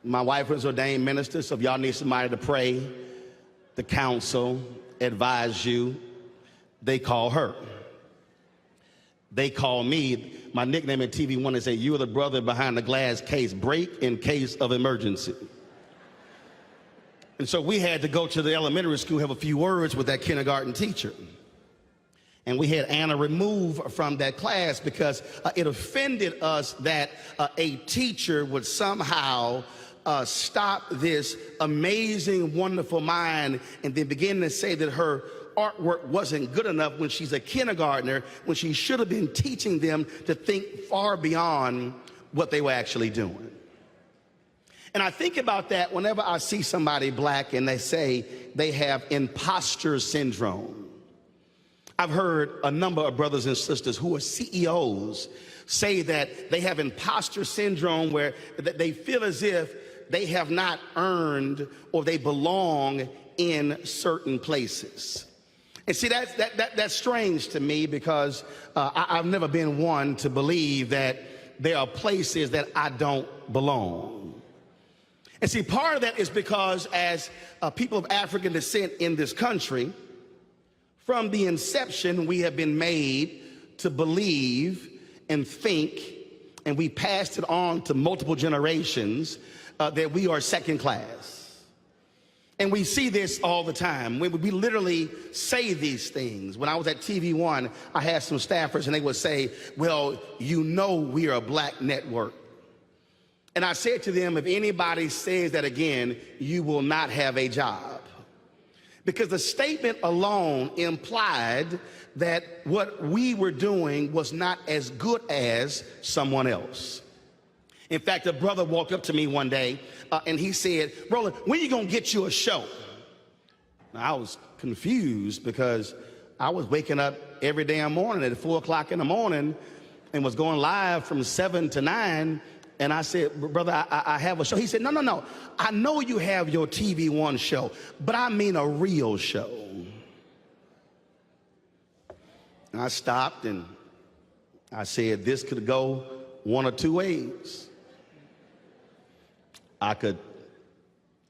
My wife was ordained minister, so if y'all need somebody to pray, to counsel, advise you, they call her. They call me. My nickname at TV1 is, you're the brother behind the glass case, break in case of emergency. And so we had to go to the elementary school, have a few words with that kindergarten teacher. And we had Anna removed from that class because it offended us that a teacher would somehow stop this amazing, wonderful mind and then begin to say that her artwork wasn't good enough when she's a kindergartner, when she should have been teaching them to think far beyond what they were actually doing. And I think about that whenever I see somebody black and they say they have imposter syndrome. I've heard a number of brothers and sisters who are CEOs say that they have imposter syndrome, where they feel as if they have not earned or they belong in certain places. And see, that's strange to me because I've never been one to believe that there are places that I don't belong. And see, part of that is because as people of African descent in this country, from the inception, we have been made to believe and think, and we passed it on to multiple generations, that we are second class. And we see this all the time. We literally say these things. When I was at TV One, I had some staffers and they would say, well, you know we are a black network. And I said to them, if anybody says that again, you will not have a job. Because the statement alone implied that what we were doing was not as good as someone else. In fact, a brother walked up to me one day and he said, Roland, when are you going to get you a show? Now, I was confused because I was waking up every damn morning at 4 o'clock in the morning and was going live from 7 to 9. And I said, brother, I have a show. He said, no. I know you have your TV One show, but I mean a real show. And I stopped and I said, this could go one or two ways. I could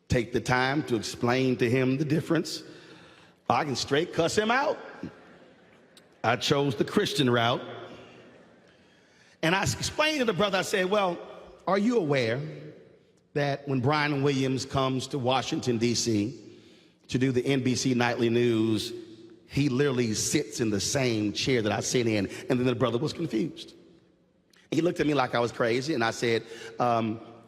take the time to explain to him the difference. I can straight cuss him out. I chose the Christian route. And I explained to the brother, I said, well, are you aware that when Brian Williams comes to Washington, D.C. to do the NBC Nightly News, he literally sits in the same chair that I sit in? And then the brother was confused. He looked at me like I was crazy, and I said,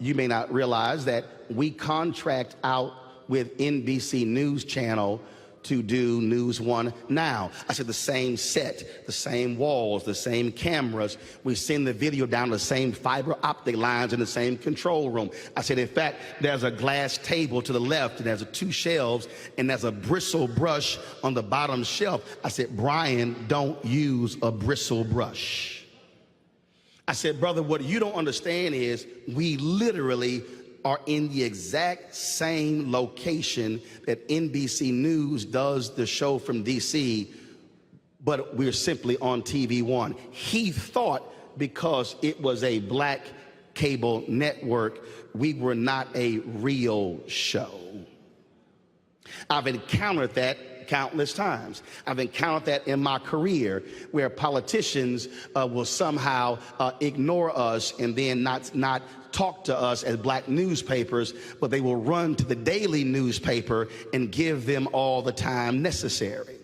you may not realize that we contract out with NBC News Channel to do News One now. I said, the same set, the same walls, the same cameras. We send the video down the same fiber optic lines in the same control room. I said, in fact, there's a glass table to the left, and there's 2 shelves, and there's a bristle brush on the bottom shelf. I said, Brian, don't use a bristle brush. I said, brother, what you don't understand is we literally are in the exact same location that NBC News does the show from DC, but we're simply on TV One. He thought because it was a black cable network, we were not a real show. I've encountered that countless times. I've encountered that in my career where politicians will somehow ignore us and then not talk to us as black newspapers, but they will run to the daily newspaper and give them all the time necessary.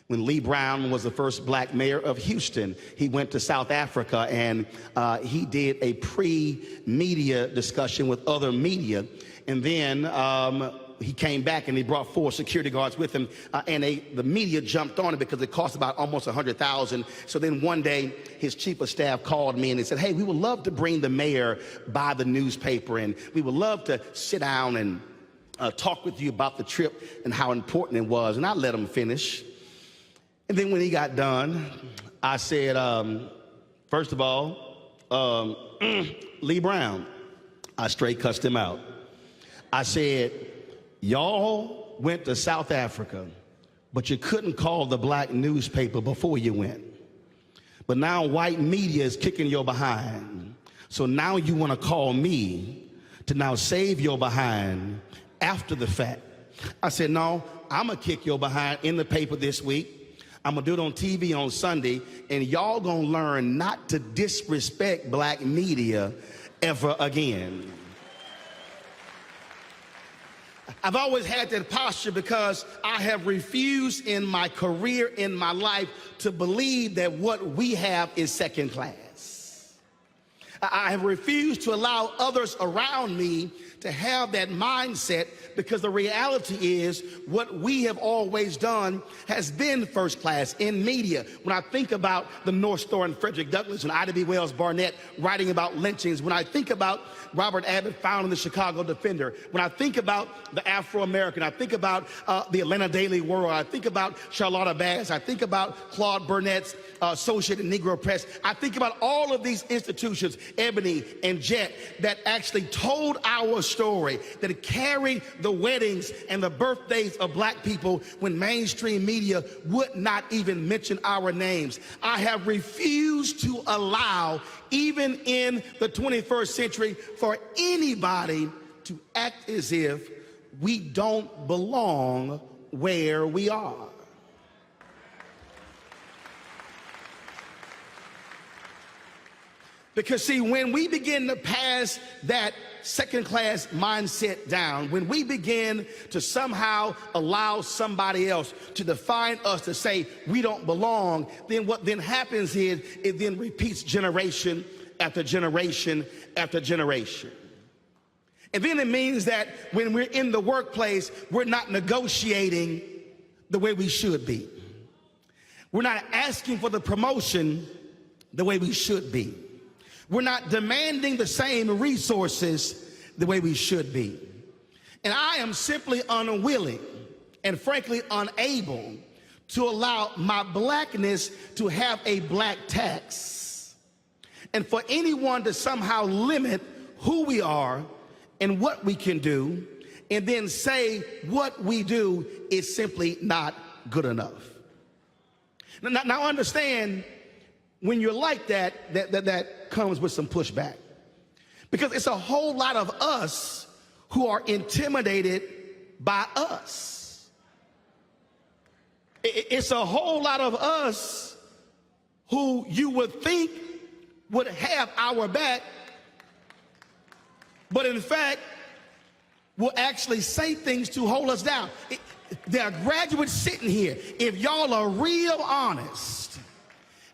When Lee Brown was the first black mayor of Houston, he went to South Africa and he did a pre-media discussion with other media. And then he came back and he brought 4 security guards with him, and the media jumped on it because it cost about almost $100,000. So then one day his chief of staff called me and they said, hey, we would love to bring the mayor by the newspaper, and we would love to sit down and talk with you about the trip and how important it was. And I let him finish. And then when he got done, I said, first of all, Lee Brown, I straight cussed him out. I said, y'all went to South Africa, but you couldn't call the black newspaper before you went. But now white media is kicking your behind. So now you want to call me to now save your behind after the fact. I said, no, I'm going to kick your behind in the paper this week. I'm going to do it on TV on Sunday, and y'all going to learn not to disrespect black media ever again. I've always had that posture because I have refused in my career, in my life, to believe that what we have is second class. I have refused to allow others around me to have that mindset, because the reality is what we have always done has been first class in media. When I think about the North Star and Frederick Douglass and Ida B. Wells Barnett writing about lynchings, when I think about Robert Abbott founding the Chicago Defender, when I think about the Afro-American, I think about the Atlanta Daily World, I think about Charlotta Bass, I think about Claude Burnett's Associated Negro Press, I think about all of these institutions, Ebony and Jet, that actually told our story that carried the weddings and the birthdays of black people when mainstream media would not even mention our names. I have refused to allow, even in the 21st century, for anybody to act as if we don't belong where we are. Because see, when we begin to pass that second-class mindset down, when we begin to somehow allow somebody else to define us, to say we don't belong, then what then happens is it then repeats generation after generation after generation. And then it means that when we're in the workplace, we're not negotiating the way we should be. We're not asking for the promotion the way we should be. We're not demanding the same resources the way we should be. And I am simply unwilling and frankly unable to allow my blackness to have a black tax, and for anyone to somehow limit who we are and what we can do, and then say what we do is simply not good enough. Now understand, when you're like that comes with some pushback. Because it's a whole lot of us who are intimidated by us. It's a whole lot of us who you would think would have our back, but in fact will actually say things to hold us down. There are graduates sitting here. If y'all are real honest,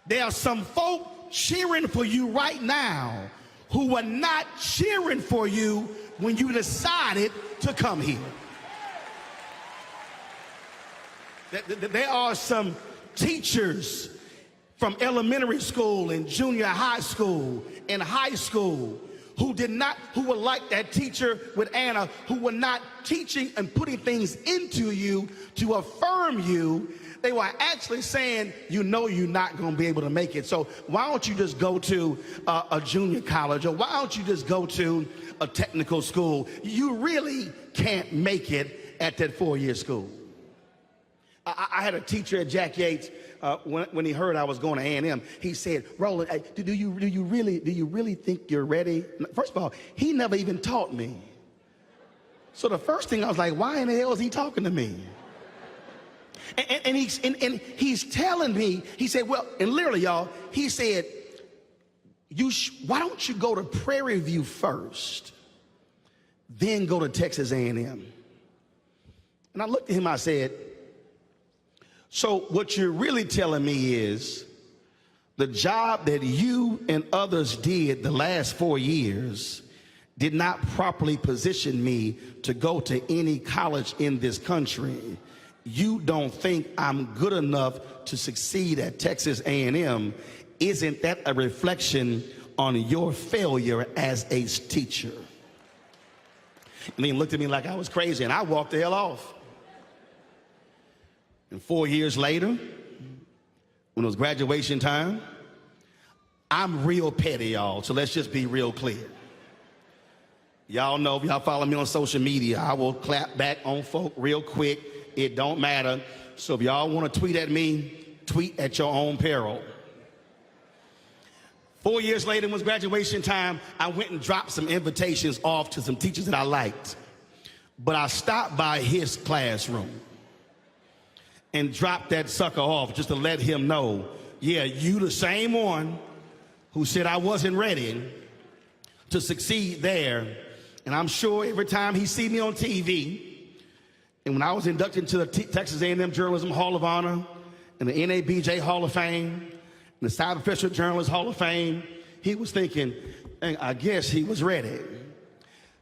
there are some folk cheering for you right now who were not cheering for you when you decided to come here. There are some teachers from elementary school and junior high school and high school who were like that teacher with Anna, who were not teaching and putting things into you to affirm you. They were actually saying, you know you're not going to be able to make it. So why don't you just go to a junior college, or why don't you just go to a technical school? You really can't make it at that 4-year school. I had a teacher at Jack Yates, when he heard I was going to A&M, he said, Roland, do you really think you're ready? First of all, he never even taught me. So the first thing I was like, why in the hell is he talking to me? And he's telling me, he said, well, and literally, y'all, he said, why don't you go to Prairie View first, then go to Texas A&M? And I looked at him, I said, so what you're really telling me is the job that you and others did the last 4 years did not properly position me to go to any college in this country. You don't think I'm good enough to succeed at Texas A&M. Isn't that a reflection on your failure as a teacher? And he looked at me like I was crazy, and I walked the hell off. And 4 years later, when it was graduation time, I'm real petty, y'all, so let's just be real clear. Y'all know, if y'all follow me on social media, I will clap back on folk real quick. It don't matter. So if y'all want to tweet at me, tweet at your own peril. 4 years later, when it was graduation time, I went and dropped some invitations off to some teachers that I liked. But I stopped by his classroom and dropped that sucker off just to let him know, yeah, you the same one who said I wasn't ready to succeed there. And I'm sure every time he see me on TV, and when I was inducted into the Texas A&M Journalism Hall of Honor and the NABJ Hall of Fame and the Cyber Journalist Hall of Fame, he was thinking, I guess he was ready.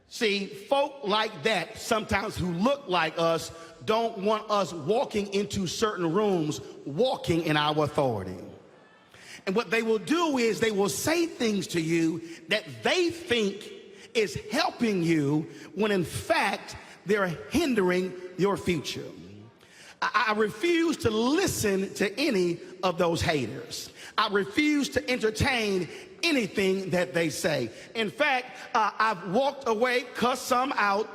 See, folk like that sometimes who look like us don't want us walking into certain rooms, walking in our authority. And what they will do is they will say things to you that they think is helping you when in fact they're hindering your future. I refuse to listen to any of those haters. I refuse to entertain anything that they say. In fact, I've walked away, cussed some out,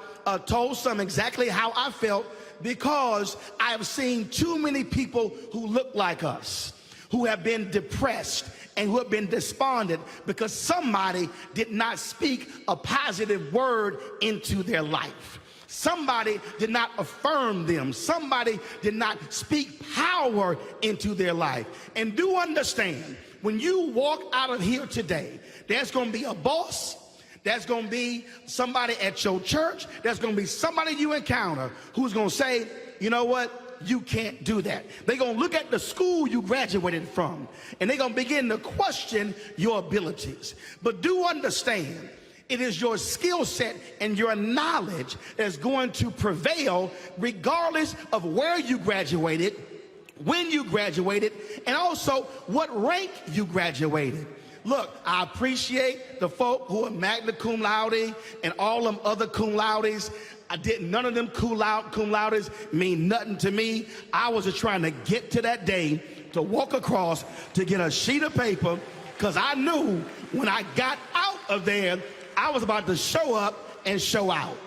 told some exactly how I felt, because I've seen too many people who look like us, who have been depressed and who have been despondent because somebody did not speak a positive word into their life. Somebody did not affirm them. Somebody did not speak power into their life. And do understand, when you walk out of here today, there's going to be a boss, there's going to be somebody at your church, there's going to be somebody you encounter who's going to say, you know what? You can't do that. They're going to look at the school you graduated from, and they're going to begin to question your abilities. But do understand, it is your skill set and your knowledge that's going to prevail regardless of where you graduated, when you graduated, and also what rank you graduated. Look, I appreciate the folk who are magna cum laude and all them other cum laudes. None of them cum laudes mean nothing to me. I was just trying to get to that day to walk across to get a sheet of paper, because I knew when I got out of there, I was about to show up and show out.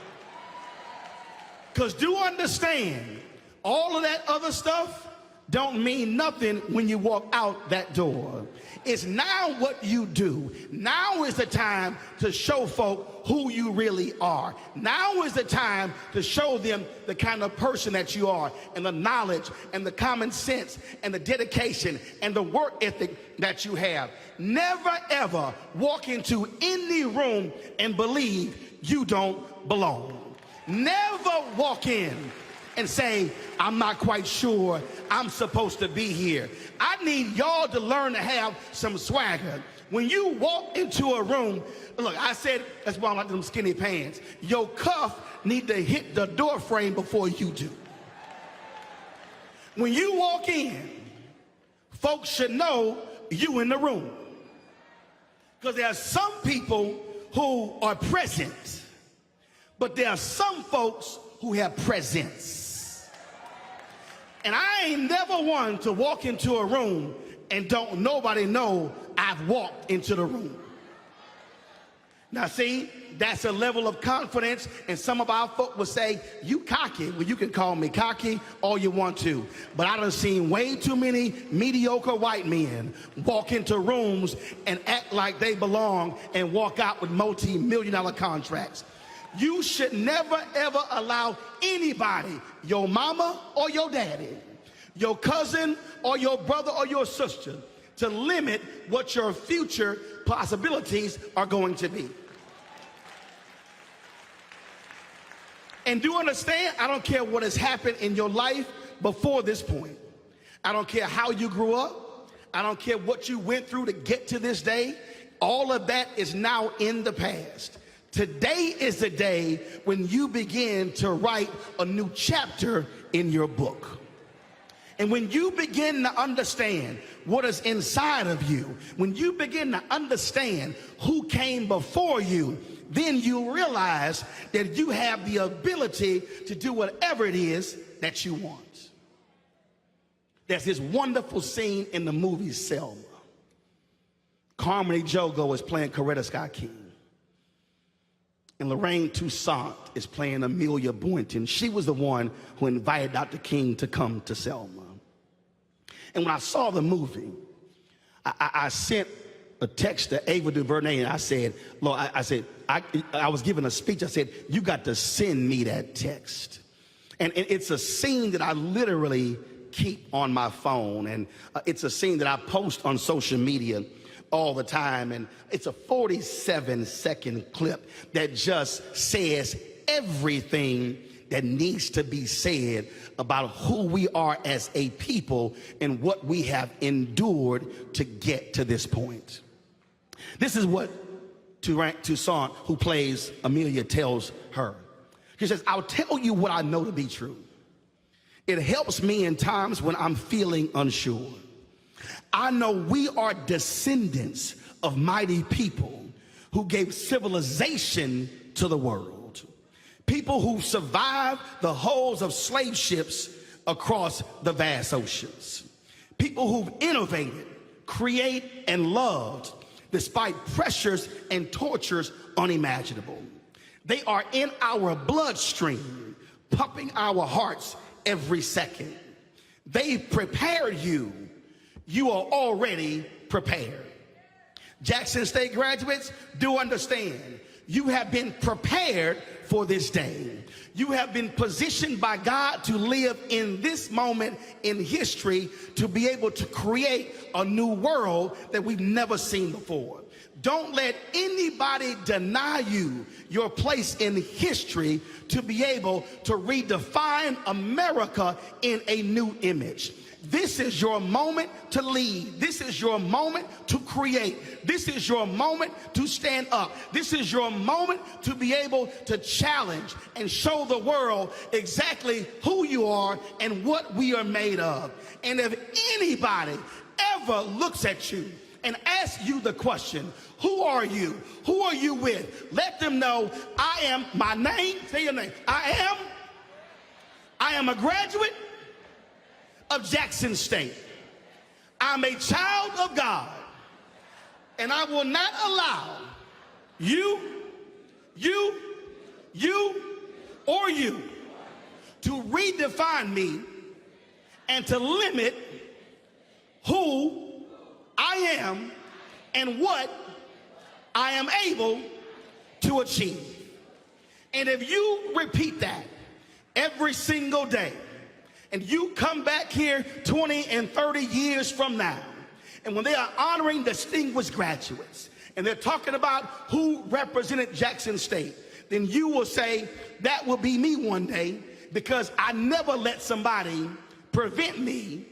Because do understand, all of that other stuff don't mean nothing when you walk out that door. It's now what you do. Now is the time to show folk who you really are. Now is the time to show them the kind of person that you are, and the knowledge and the common sense and the dedication and the work ethic that you have. Never ever walk into any room and believe you don't belong. Never walk in and say, I'm not quite sure I'm supposed to be here. I need y'all to learn to have some swagger. When you walk into a room, look, I said, that's why I like them skinny pants. Your cuff need to hit the door frame before you do. When you walk in, folks should know you in the room. Because there are some people who are present, but there are some folks who have presence. And I ain't never one to walk into a room and don't nobody know I've walked into the room. Now see, that's a level of confidence, and some of our folk will say, you cocky. Well, you can call me cocky all you want to, but I done seen way too many mediocre white men walk into rooms and act like they belong and walk out with multi-million-dollar contracts. You should never, ever allow anybody, your mama or your daddy, your cousin or your brother or your sister, to limit what your future possibilities are going to be. And do understand, I don't care what has happened in your life before this point. I don't care how you grew up. I don't care what you went through to get to this day. All of that is now in the past. Today is the day when you begin to write a new chapter in your book. And when you begin to understand what is inside of you, when you begin to understand who came before you, then you realize that you have the ability to do whatever it is that you want. There's this wonderful scene in the movie Selma. Carmody Jogo is playing Coretta Scott King. And Lorraine Toussaint is playing Amelia Boynton. She was the one who invited Dr. King to come to Selma. And when I saw the movie, I sent a text to Ava DuVernay, and I said, Lord, I was giving a speech. I said, you got to send me that text. And it's a scene that I literally keep on my phone. And it's a scene that I post on social media all the time, and it's a 47-second clip that just says everything that needs to be said about who we are as a people and what we have endured to get to this point. This is what Toussaint, who plays Amelia, tells her. She says, I'll tell you what I know to be true. It helps me in times when I'm feeling unsure. I know we are descendants of mighty people who gave civilization to the world. People who survived the hulls of slave ships across the vast oceans. People who've innovated, created, and loved despite pressures and tortures unimaginable. They are in our bloodstream, pumping our hearts every second. They've prepared you. You are already prepared. Jackson State graduates, do understand, you have been prepared for this day. You have been positioned by God to live in this moment in history, to be able to create a new world that we've never seen before. Don't let anybody deny you your place in history to be able to redefine America in a new image. This is your moment to lead. This is your moment to create. This is your moment to stand up. This is your moment to be able to challenge and show the world exactly who you are and what we are made of. And if anybody ever looks at you and asks you the question, who are you? Who are you with? Let them know, I am, my name, say your name. I am a graduate of Jackson State. I'm a child of God, and I will not allow you to redefine me and to limit who I am and what I am able to achieve. And if you repeat that every single day, and you come back here 20 and 30 years from now, and when they are honoring distinguished graduates, and they're talking about who represented Jackson State, then you will say, that will be me one day, because I never let somebody prevent me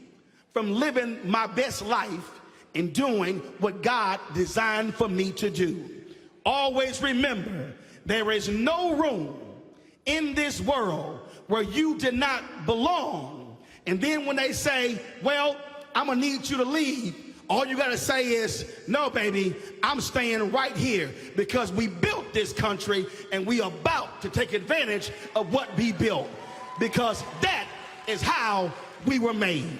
from living my best life and doing what God designed for me to do. Always remember, there is no room in this world where you did not belong. And then when they say, well, I'm gonna need you to leave, all you gotta say is, no, baby, I'm staying right here, because we built this country and we are about to take advantage of what we built, because that is how we were made.